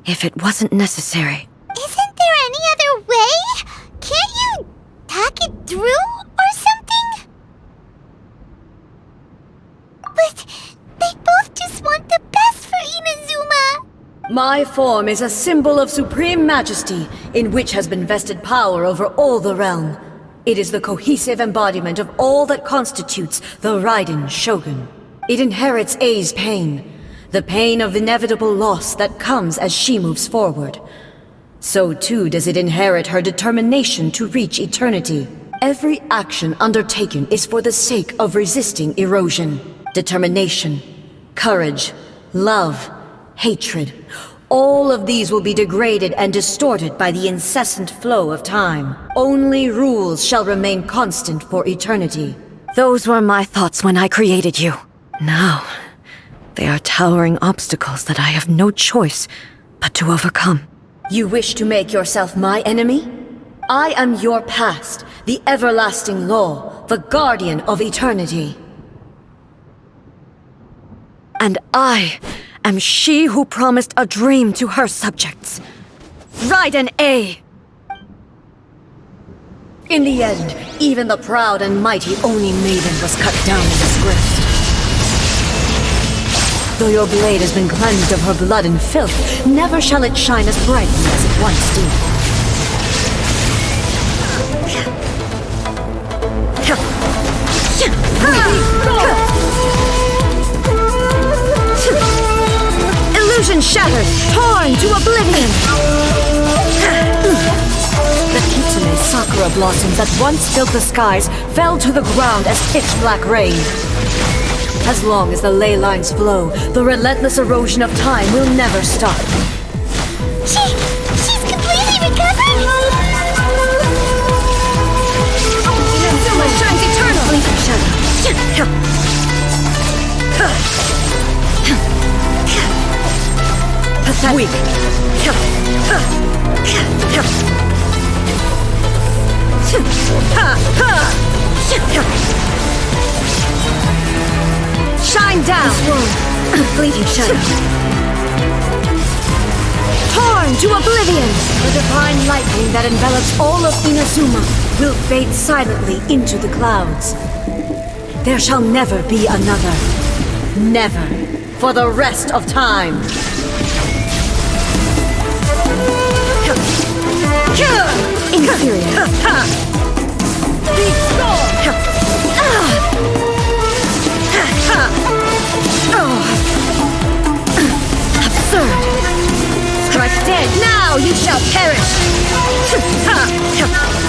if it wasn't necessary. Isn't there any other way? Can't you talk it through or something? But they both just want the best for Inazuma. My form is a symbol of supreme majesty, in which has been vested power over all the realm. It is the cohesive embodiment of all that constitutes the Raiden Shogun. It inherits A's pain, the pain of inevitable loss that comes as she moves forward. So too does it inherit her determination to reach eternity. Every action undertaken is for the sake of resisting erosion. Determination, courage, love, hatred. All of these will be degraded and distorted by the incessant flow of time. Only rules shall remain constant for eternity. Those were my thoughts when I created you. Now, they are towering obstacles that I have no choice but to overcome. You wish to make yourself my enemy? I am your past, the everlasting law, the guardian of eternity. And I am she who promised a dream to her subjects. Raiden A. In the end, even the proud and mighty Oni Maiden was cut down and disgraced. Though your blade has been cleansed of her blood and filth, never shall it shine as brightly as it once did. Illusion shattered, torn to oblivion! The Kitsune Sakura blossoms that once filled the skies fell to the ground as pitch-black rain. As long as the ley lines flow, the relentless erosion of time will never stop. She's completely recovered? Inazuma shines eternally! Pathetic. Weak. Shine down! Fleeting shadow. Torn to oblivion! The divine lightning that envelops all of Inazuma will fade silently into the clouds. There shall never be another. Never. For the rest of time. Inferior. Absurd. Strike dead. Now you shall perish.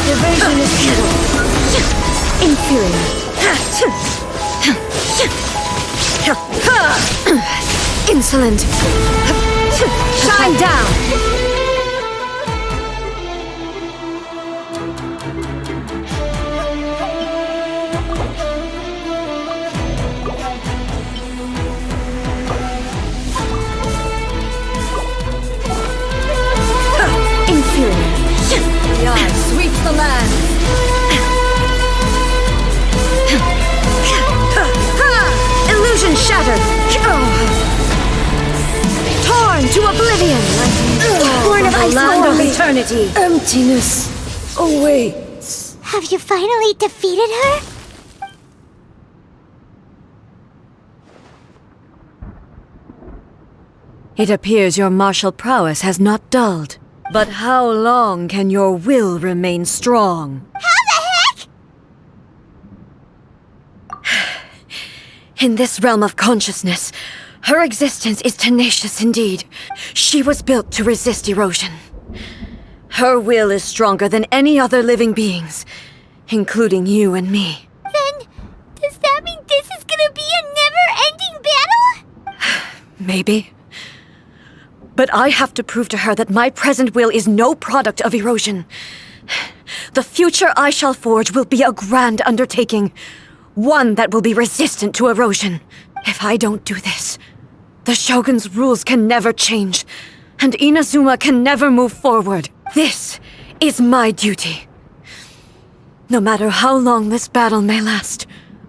Evasion is futile. Inferior. Insolent. Shine down. The eye sweeps the land. Illusion shattered. Torn to oblivion. Born of ice, land of eternity. Emptiness awaits. Have you finally defeated her? It appears your martial prowess has not dulled. But how long can your will remain strong? How the heck? In this realm of consciousness, her existence is tenacious indeed. She was built to resist erosion. Her will is stronger than any other living being's, including you and me. Then, does that mean this is gonna be a never-ending battle? Maybe. But I have to prove to her that my present will is no product of erosion. The future I shall forge will be a grand undertaking, one that will be resistant to erosion. If I don't do this, the Shogun's rules can never change, and Inazuma can never move forward. This is my duty. No matter how long this battle may last,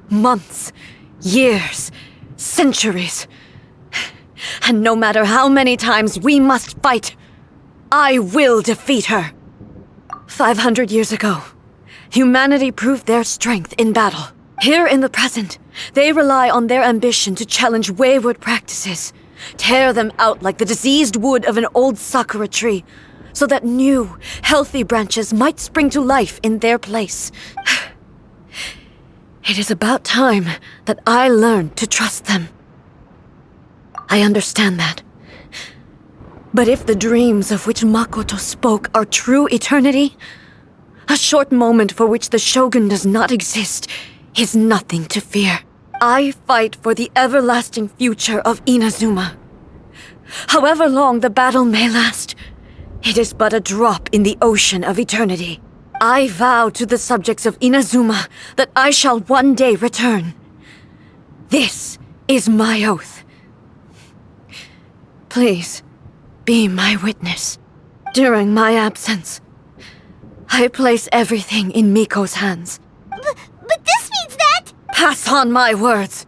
months, years, centuries, and no matter how many times we must fight, I will defeat her. 500 years ago, humanity proved their strength in battle. Here in the present, they rely on their ambition to challenge wayward practices, tear them out like the diseased wood of an old sakura tree, so that new, healthy branches might spring to life in their place. It is about time that I learned to trust them. I understand that. But if the dreams of which Makoto spoke are true eternity, a short moment for which the Shogun does not exist is nothing to fear. I fight for the everlasting future of Inazuma. However long the battle may last, it is but a drop in the ocean of eternity. I vow to the subjects of Inazuma that I shall one day return. This is my oath. Please, be my witness. During my absence, I place everything in Miko's hands. But this means that... Pass on my words.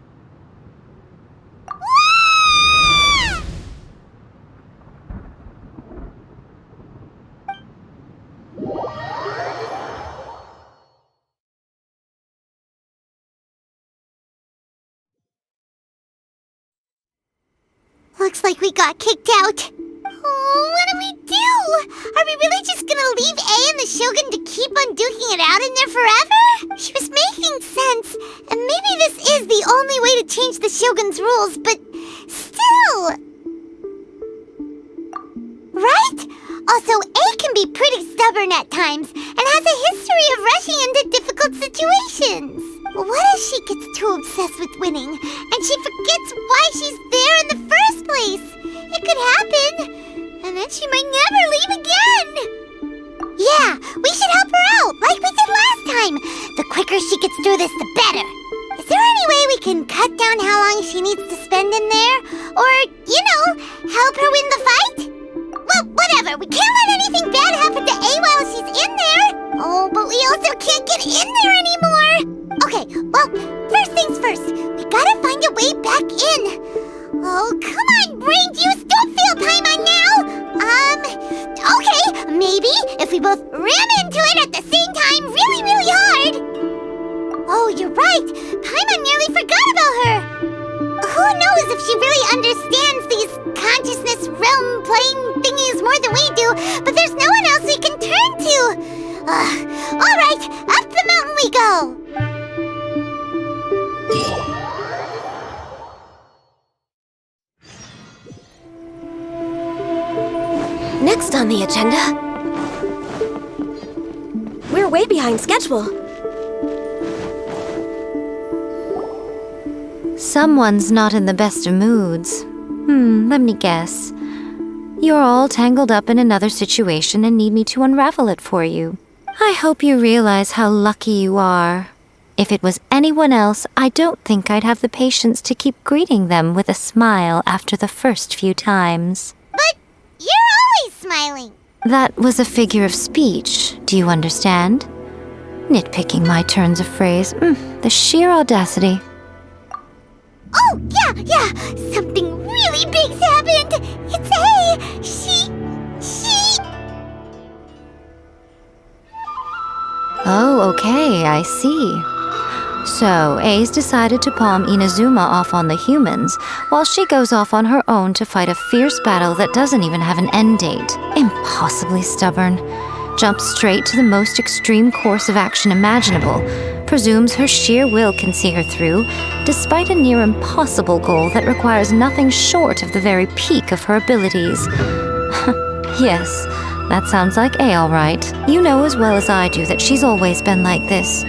Looks like we got kicked out. Oh, what do we do? Are we really just gonna leave A and the Shogun to keep on duking it out in there forever? She was making sense, and maybe this is the only way to change the Shogun's rules, but still... Right? Also, A can be pretty stubborn at times, and has a history of rushing into difficult situations. What if she gets too obsessed with winning, and she forgets why she's there in the first place? It could happen, and then she might never leave again. Yeah, we should help her out, like we did last time. The quicker she gets through this, the better. Is there any way we can cut down how long she needs to spend in there? Or, help her win the fight? Well, whatever, we can't let anything bad happen to A while she's in there. Oh, but we also can't get in there anymore. Okay, well, first things first, we gotta find a way back in. Oh, come on, brain juice, don't fail Paimon now! Okay, maybe if we both ram into it at the same time really, really hard. Oh, you're right, Paimon nearly forgot about her. Who knows if she really understands these consciousness realm playing thingies more than we do, but there's no one else we can turn to. Alright, up the mountain we go. Next on the agenda... We're way behind schedule. Someone's not in the best of moods. Let me guess. You're all tangled up in another situation and need me to unravel it for you. I hope you realize how lucky you are. If it was anyone else, I don't think I'd have the patience to keep greeting them with a smile after the first few times. But you're always smiling. That was a figure of speech, do you understand? Nitpicking my turns of phrase, the sheer audacity. Oh, yeah, something really big's happened. It's A. She... Oh, okay, I see. So, A's decided to palm Inazuma off on the humans, while she goes off on her own to fight a fierce battle that doesn't even have an end date. Impossibly stubborn. Jumps straight to the most extreme course of action imaginable, presumes her sheer will can see her through, despite a near impossible goal that requires nothing short of the very peak of her abilities. Yes, that sounds like A all right. You know as well as I do that she's always been like this.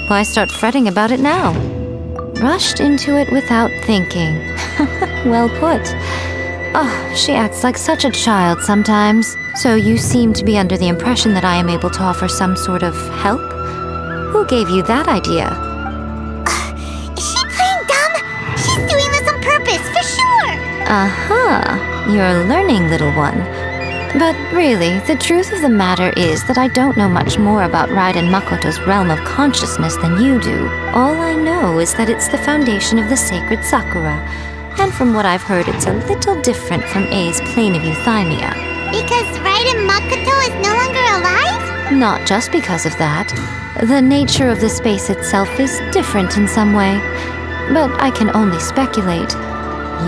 Why start fretting about it now? Rushed into it without thinking. Well put. Oh, she acts like such a child sometimes. So you seem to be under the impression that I am able to offer some sort of help? Who gave you that idea? Is she playing dumb? She's doing this on purpose, for sure! Uh-huh. You're learning, little one. But really, the truth of the matter is that I don't know much more about Raiden Makoto's realm of consciousness than you do. All I know is that it's the foundation of the sacred Sakura, and from what I've heard, it's a little different from A's plane of euthymia. Because Raiden Makoto is no longer alive? Not just because of that. The nature of the space itself is different in some way, but I can only speculate.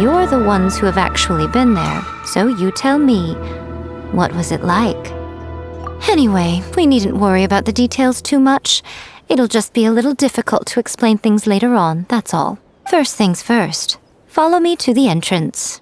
You're the ones who have actually been there, so you tell me. What was it like? Anyway, we needn't worry about the details too much. It'll just be a little difficult to explain things later on, that's all. First things first. Follow me to the entrance.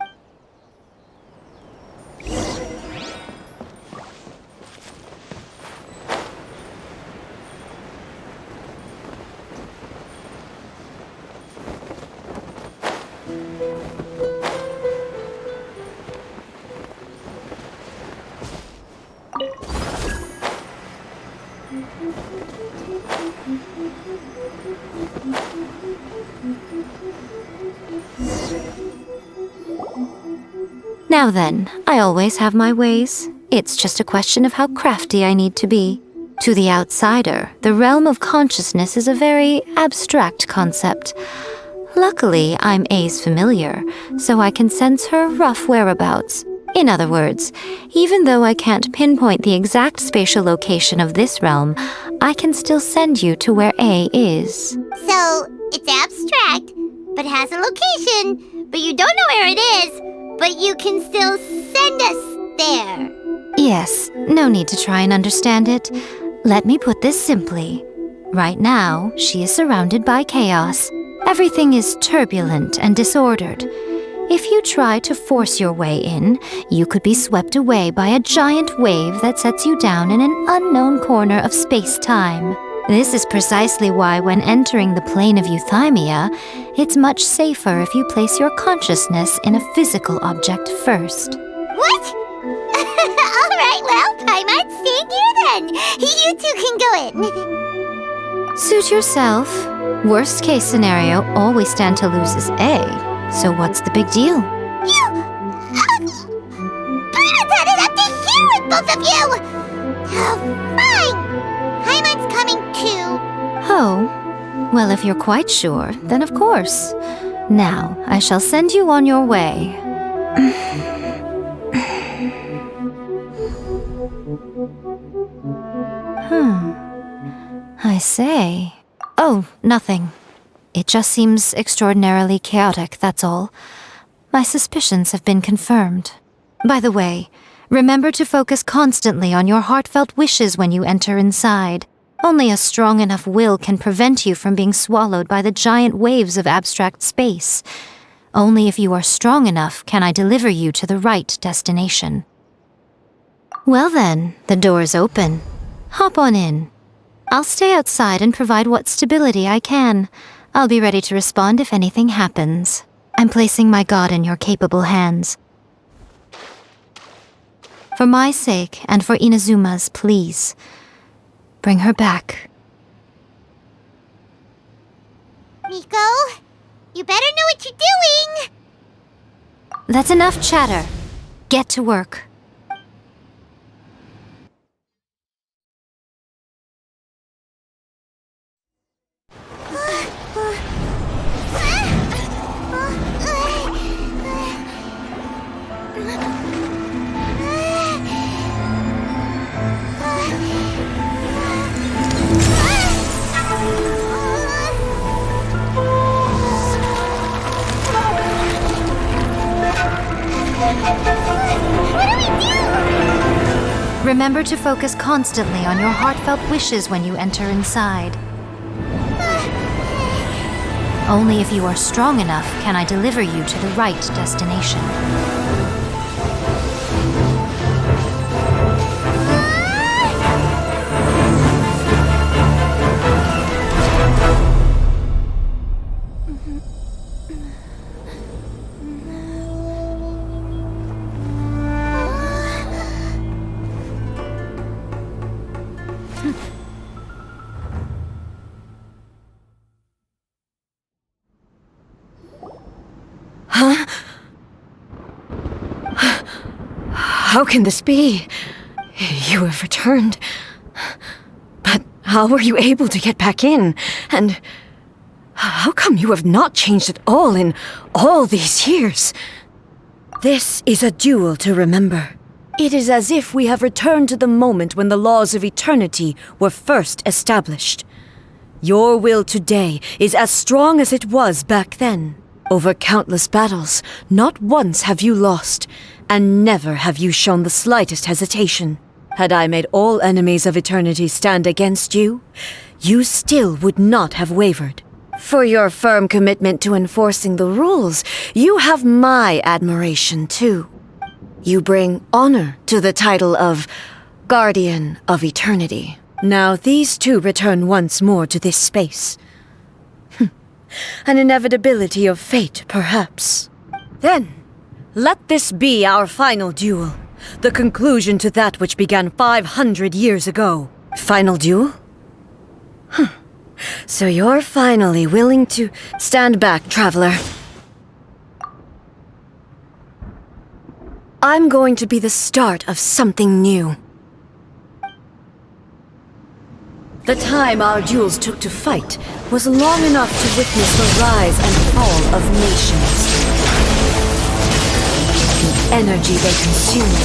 Now then, I always have my ways. It's just a question of how crafty I need to be. To the outsider, the realm of consciousness is a very abstract concept. Luckily, I'm A's familiar, so I can sense her rough whereabouts. In other words, even though I can't pinpoint the exact spatial location of this realm, I can still send you to where A is. So, it's abstract, but has a location, but you don't know where it is, but you can still send us there. Yes, no need to try and understand it. Let me put this simply. Right now, she is surrounded by chaos. Everything is turbulent and disordered. If you try to force your way in, you could be swept away by a giant wave that sets you down in an unknown corner of space-time. This is precisely why when entering the plane of euthymia, it's much safer if you place your consciousness in a physical object first. What? Alright, well, Paimon, stand here then. You two can go in. Suit yourself. Worst case scenario, all we stand to lose is A. So what's the big deal? You... Paimon's had it up to here with both of you! Oh, fine! Paimon's coming too. Oh, well, if you're quite sure, then of course. Now, I shall send you on your way. I say... Oh, nothing. It just seems extraordinarily chaotic, that's all. My suspicions have been confirmed. By the way, remember to focus constantly on your heartfelt wishes when you enter inside. Only a strong enough will can prevent you from being swallowed by the giant waves of abstract space. Only if you are strong enough can I deliver you to the right destination. Well then, the door is open. Hop on in. I'll stay outside and provide what stability I can. I'll be ready to respond if anything happens. I'm placing my god in your capable hands. For my sake and for Inazuma's, please, bring her back. Miko, you better know what you're doing! That's enough chatter. Get to work. Remember to focus constantly on your heartfelt wishes when you enter inside. Only if you are strong enough can I deliver you to the right destination. How can this be? You have returned. But how were you able to get back in? And how come you have not changed at all in all these years? This is a duel to remember. It is as if we have returned to the moment when the laws of eternity were first established. Your will today is as strong as it was back then. Over countless battles, not once have you lost, and never have you shown the slightest hesitation. Had I made all enemies of eternity stand against you, you still would not have wavered. For your firm commitment to enforcing the rules, you have my admiration too. You bring honor to the title of Guardian of Eternity. Now these two return once more to this space. An inevitability of fate, perhaps. Then, let this be our final duel. The conclusion to that which began 500 years ago. Final duel? So you're finally willing to stand back, traveler. I'm going to be the start of something new. The time our duels took to fight was long enough to witness the rise and fall of nations. The energy they consumed,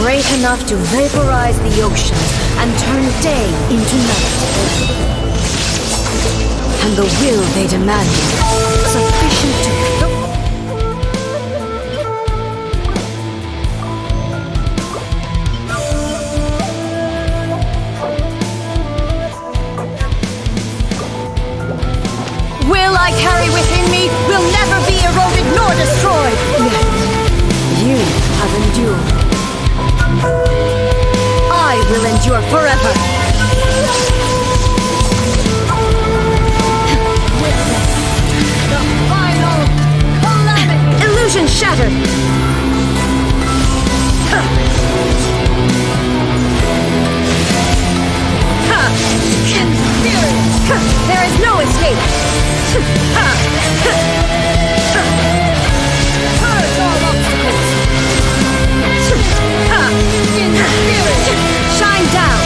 great enough to vaporize the oceans and turn day into night. And the will they demanded, sufficient to... Will I carry within me will never be eroded nor destroyed. Yet, you have endured. I will endure forever. Witness the final calamity. Illusion shattered. There is no escape. Purge all obstacles. In spirit, shine down.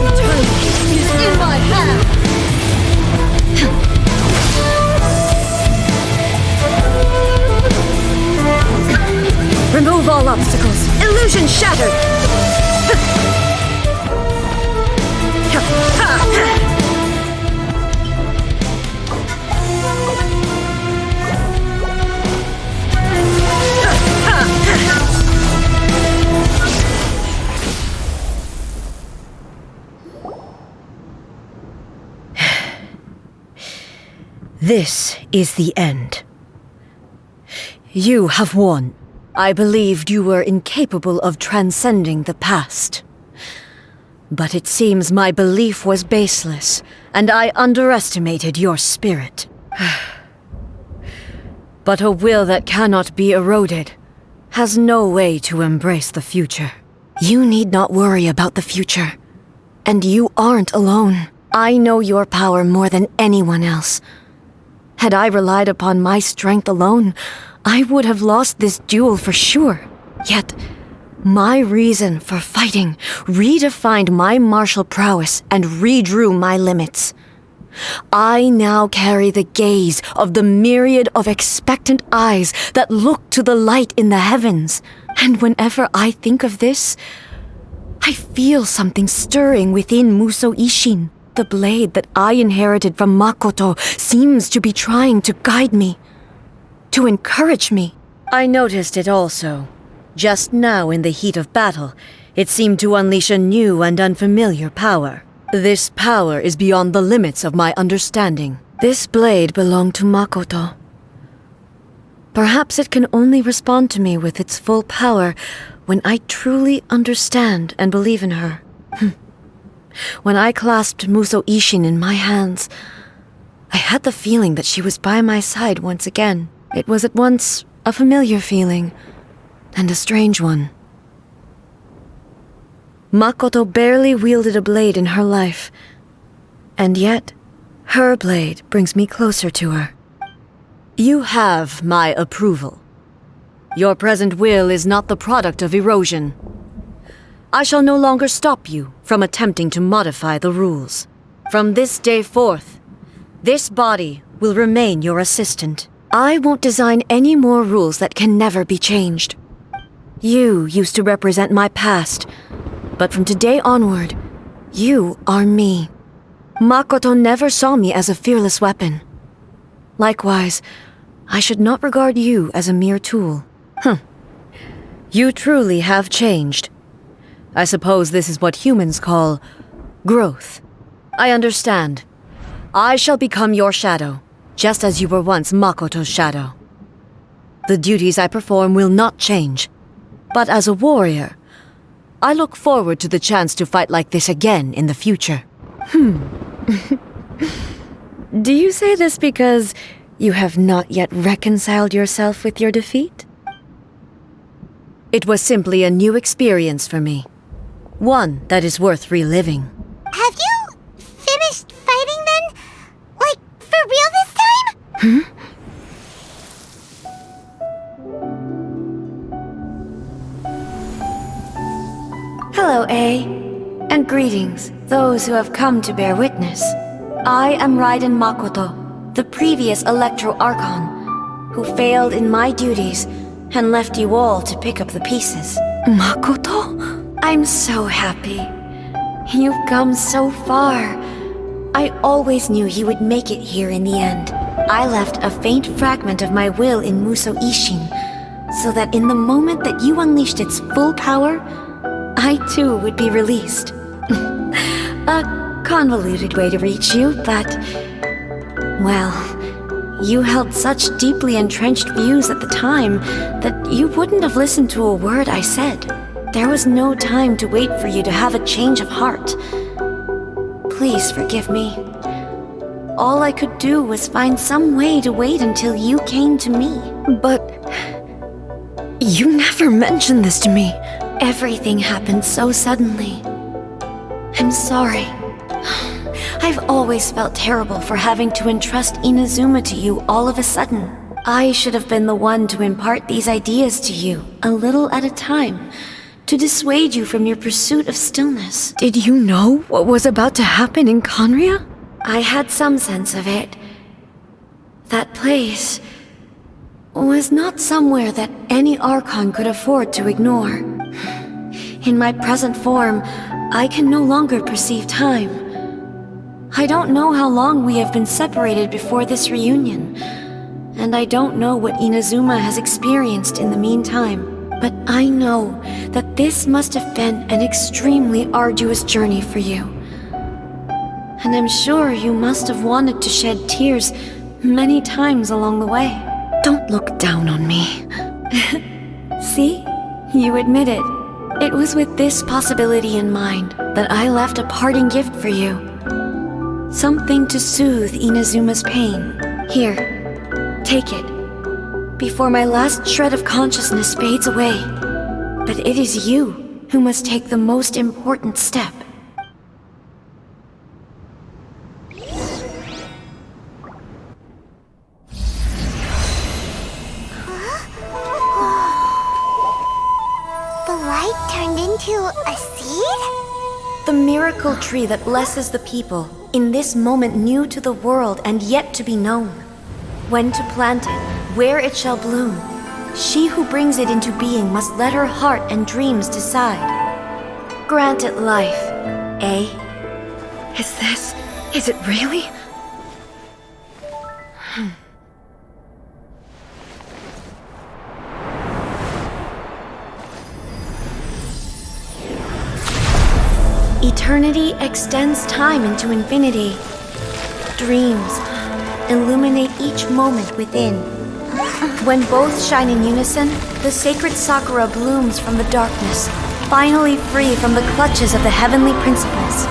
Eternity is in my hand. Remove all obstacles. Illusion shattered. This is the end. You have won. I believed you were incapable of transcending the past. But it seems my belief was baseless, and I underestimated your spirit. But a will that cannot be eroded has no way to embrace the future. You need not worry about the future. And you aren't alone. I know your power more than anyone else. Had I relied upon my strength alone, I would have lost this duel for sure. Yet, my reason for fighting redefined my martial prowess and redrew my limits. I now carry the gaze of the myriad of expectant eyes that look to the light in the heavens. And whenever I think of this, I feel something stirring within Musou Ishin. The blade that I inherited from Makoto seems to be trying to guide me, to encourage me. I noticed it also. Just now in the heat of battle, it seemed to unleash a new and unfamiliar power. This power is beyond the limits of my understanding. This blade belonged to Makoto. Perhaps it can only respond to me with its full power when I truly understand and believe in her. When I clasped Musou Ishin in my hands, I had the feeling that she was by my side once again. It was at once a familiar feeling and a strange one. Makoto barely wielded a blade in her life, and yet her blade brings me closer to her. You have my approval. Your present will is not the product of erosion. I shall no longer stop you from attempting to modify the rules. From this day forth, this body will remain your assistant. I won't design any more rules that can never be changed. You used to represent my past, but from today onward, you are me. Makoto never saw me as a fearless weapon. Likewise, I should not regard you as a mere tool. You truly have changed. I suppose this is what humans call growth. I understand. I shall become your shadow, just as you were once Makoto's shadow. The duties I perform will not change. But as a warrior, I look forward to the chance to fight like this again in the future. Do you say this because you have not yet reconciled yourself with your defeat? It was simply a new experience for me. One that is worth reliving. Have you finished fighting then? Like, for real this time? Hello, A. And greetings, those who have come to bear witness. I am Raiden Makoto, the previous Electro Archon, who failed in my duties and left you all to pick up the pieces. Makoto? I'm so happy. You've come so far. I always knew you would make it here in the end. I left a faint fragment of my will in Muso Ishin, so that in the moment that you unleashed its full power, I too would be released. A convoluted way to reach you, but... well, you held such deeply entrenched views at the time that you wouldn't have listened to a word I said. There was no time to wait for you to have a change of heart. Please forgive me. All I could do was find some way to wait until you came to me. But... you never mentioned this to me. Everything happened so suddenly. I'm sorry. I've always felt terrible for having to entrust Inazuma to you all of a sudden. I should have been the one to impart these ideas to you, a little at a time, to dissuade you from your pursuit of stillness. Did you know what was about to happen in Conria? I had some sense of it. That place was not somewhere that any Archon could afford to ignore. In my present form, I can no longer perceive time. I don't know how long we have been separated before this reunion, and I don't know what Inazuma has experienced in the meantime, but I know that this must have been an extremely arduous journey for you. And I'm sure you must have wanted to shed tears many times along the way. Don't look down on me. See? You admit it. It was with this possibility in mind that I left a parting gift for you. Something to soothe Inazuma's pain. Here, take it, before my last shred of consciousness fades away. But it is you who must take the most important step. A seed? The miracle tree that blesses the people, in this moment new to the world and yet to be known. When to plant it, where it shall bloom, she who brings it into being must let her heart and dreams decide. Grant it life, eh? Is it really? Eternity extends time into infinity. Dreams illuminate each moment within. When both shine in unison, the sacred Sakura blooms from the darkness, finally free from the clutches of the heavenly principles.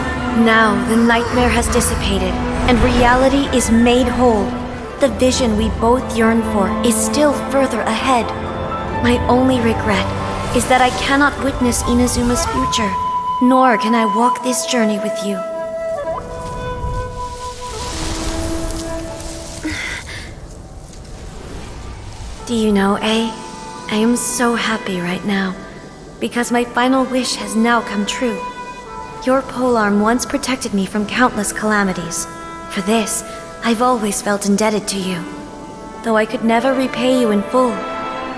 Now the nightmare has dissipated, and reality is made whole. The vision we both yearn for is still further ahead. My only regret is that I cannot witness Inazuma's future. Nor can I walk this journey with you. Do you know, A? I am so happy right now, because my final wish has now come true. Your polearm once protected me from countless calamities. For this, I've always felt indebted to you. Though I could never repay you in full,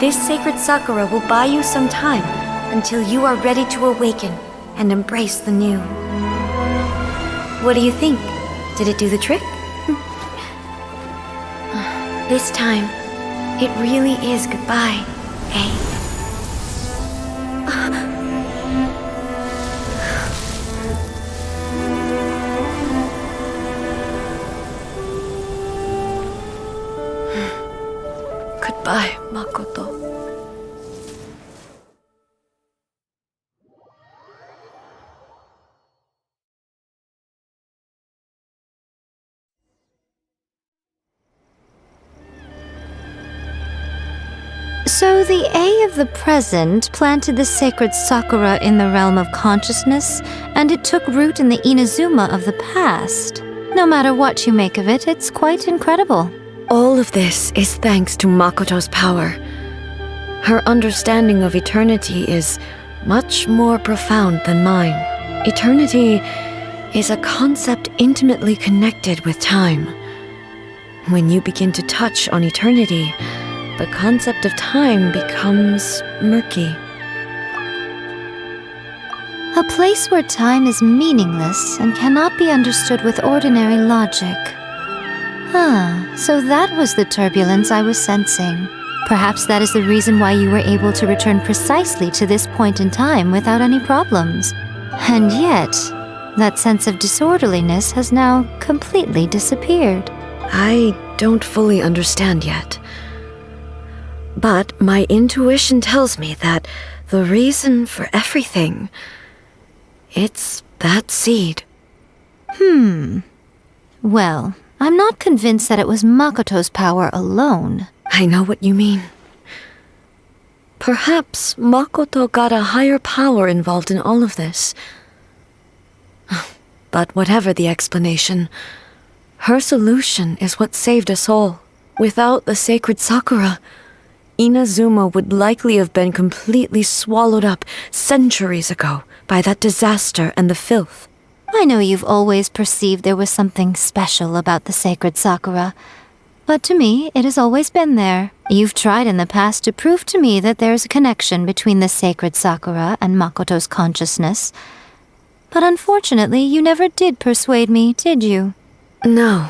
this sacred Sakura will buy you some time until you are ready to awaken and embrace the new. What do you think? Did it do the trick? This time, it really is goodbye, eh? Goodbye, Makoto. So the A of the present planted the sacred Sakura in the realm of consciousness, and it took root in the Inazuma of the past. No matter what you make of it, it's quite incredible. All of this is thanks to Makoto's power. Her understanding of eternity is much more profound than mine. Eternity is a concept intimately connected with time. When you begin to touch on eternity, the concept of time becomes murky. A place where time is meaningless and cannot be understood with ordinary logic. So that was the turbulence I was sensing. Perhaps that is the reason why you were able to return precisely to this point in time without any problems. And yet, that sense of disorderliness has now completely disappeared. I don't fully understand yet. But my intuition tells me that the reason for everything, it's that seed. Well, I'm not convinced that it was Makoto's power alone. I know what you mean. Perhaps Makoto got a higher power involved in all of this. But whatever the explanation, her solution is what saved us all. Without the sacred Sakura, Inazuma would likely have been completely swallowed up centuries ago by that disaster and the filth. I know you've always perceived there was something special about the sacred Sakura, but to me, it has always been there. You've tried in the past to prove to me that there's a connection between the sacred Sakura and Makoto's consciousness, but unfortunately, you never did persuade me, did you? No,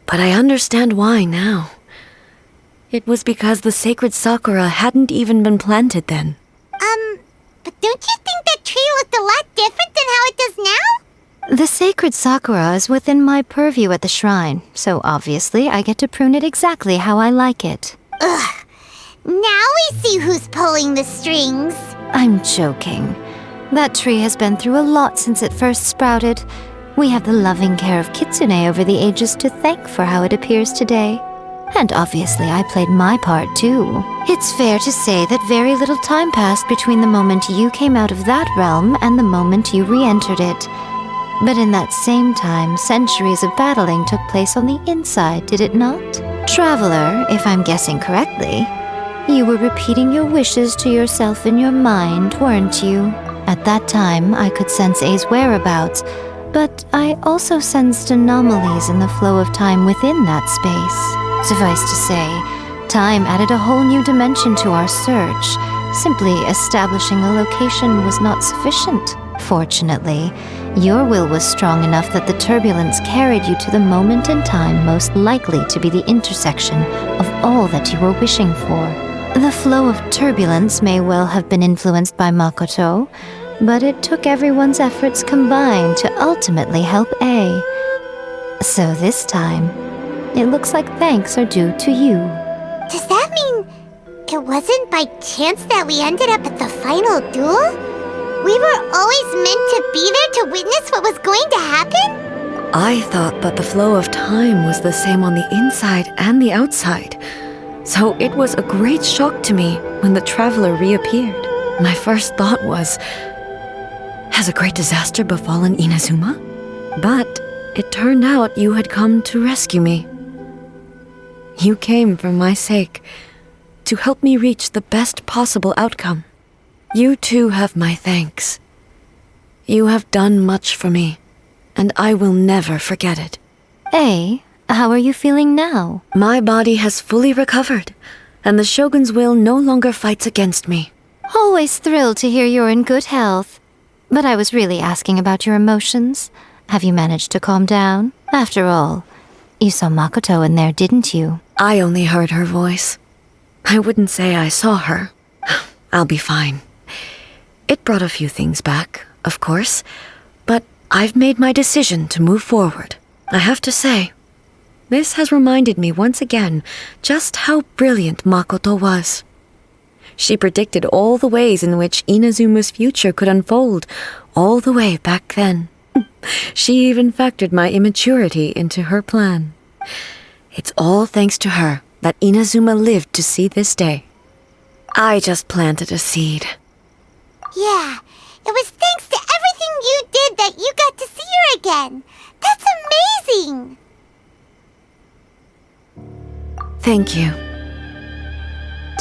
but I understand why now. It was because the sacred Sakura hadn't even been planted then. But don't you think that tree looked a lot different than how it does now? The sacred Sakura is within my purview at the shrine, so obviously I get to prune it exactly how I like it. Ugh. Now we see who's pulling the strings. I'm joking. That tree has been through a lot since it first sprouted. We have the loving care of Kitsune over the ages to thank for how it appears today. And obviously I played my part too. It's fair to say that very little time passed between the moment you came out of that realm and the moment you re-entered it. But in that same time, centuries of battling took place on the inside, did it not? Traveler, if I'm guessing correctly, you were repeating your wishes to yourself in your mind, weren't you? At that time, I could sense A's whereabouts, but I also sensed anomalies in the flow of time within that space. Suffice to say, time added a whole new dimension to our search. Simply establishing a location was not sufficient. Fortunately, your will was strong enough that the turbulence carried you to the moment in time most likely to be the intersection of all that you were wishing for. The flow of turbulence may well have been influenced by Makoto, but it took everyone's efforts combined to ultimately help A. So this time, it looks like thanks are due to you. Does that mean it wasn't by chance that we ended up at the final duel? We were always meant to be there to witness what was going to happen? I thought that the flow of time was the same on the inside and the outside. So it was a great shock to me when the traveler reappeared. My first thought was, has a great disaster befallen Inazuma? But it turned out you had come to rescue me. You came for my sake, to help me reach the best possible outcome. You too have my thanks. You have done much for me, and I will never forget it. A, how are you feeling now? My body has fully recovered, and the Shogun's will no longer fights against me. Always thrilled to hear you're in good health. But I was really asking about your emotions. Have you managed to calm down? After all, you saw Makoto in there, didn't you? I only heard her voice. I wouldn't say I saw her. I'll be fine. It brought a few things back, of course, but I've made my decision to move forward. I have to say, this has reminded me once again just how brilliant Makoto was. She predicted all the ways in which Inazuma's future could unfold, all the way back then. She even factored my immaturity into her plan. It's all thanks to her that Inazuma lived to see this day. I just planted a seed. Yeah, it was thanks to everything you did that you got to see her again. That's amazing! Thank you.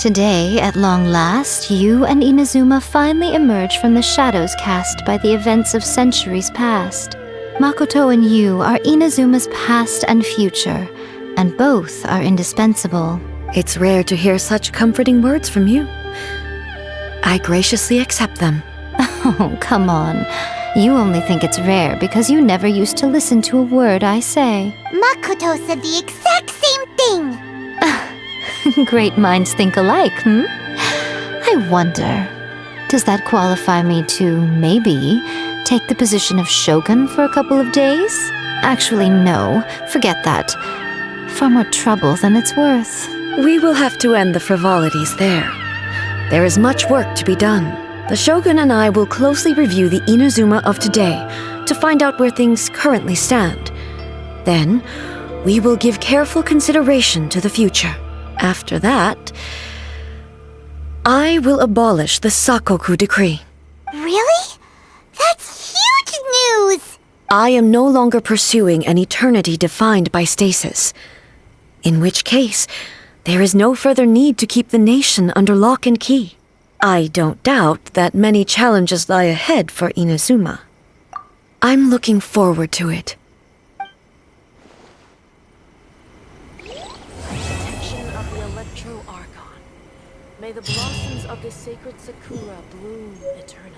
Today, at long last, you and Inazuma finally emerge from the shadows cast by the events of centuries past. Makoto and you are Inazuma's past and future, and both are indispensable. It's rare to hear such comforting words from you. I graciously accept them. Oh, come on. You only think it's rare because you never used to listen to a word I say. Makoto said the exact same thing! Great minds think alike, I wonder, does that qualify me to, maybe, take the position of Shogun for a couple of days? Actually, no. Forget that. Far more trouble than it's worth. We will have to end the frivolities there. There is much work to be done. The Shogun and I will closely review the Inazuma of today to find out where things currently stand. Then, we will give careful consideration to the future. After that, I will abolish the Sakoku decree. Really? That's huge news! I am no longer pursuing an eternity defined by stasis. In which case, there is no further need to keep the nation under lock and key. I don't doubt that many challenges lie ahead for Inazuma. I'm looking forward to it. Protection of the Electro Archon. May the blossoms of the sacred Sakura bloom eternally.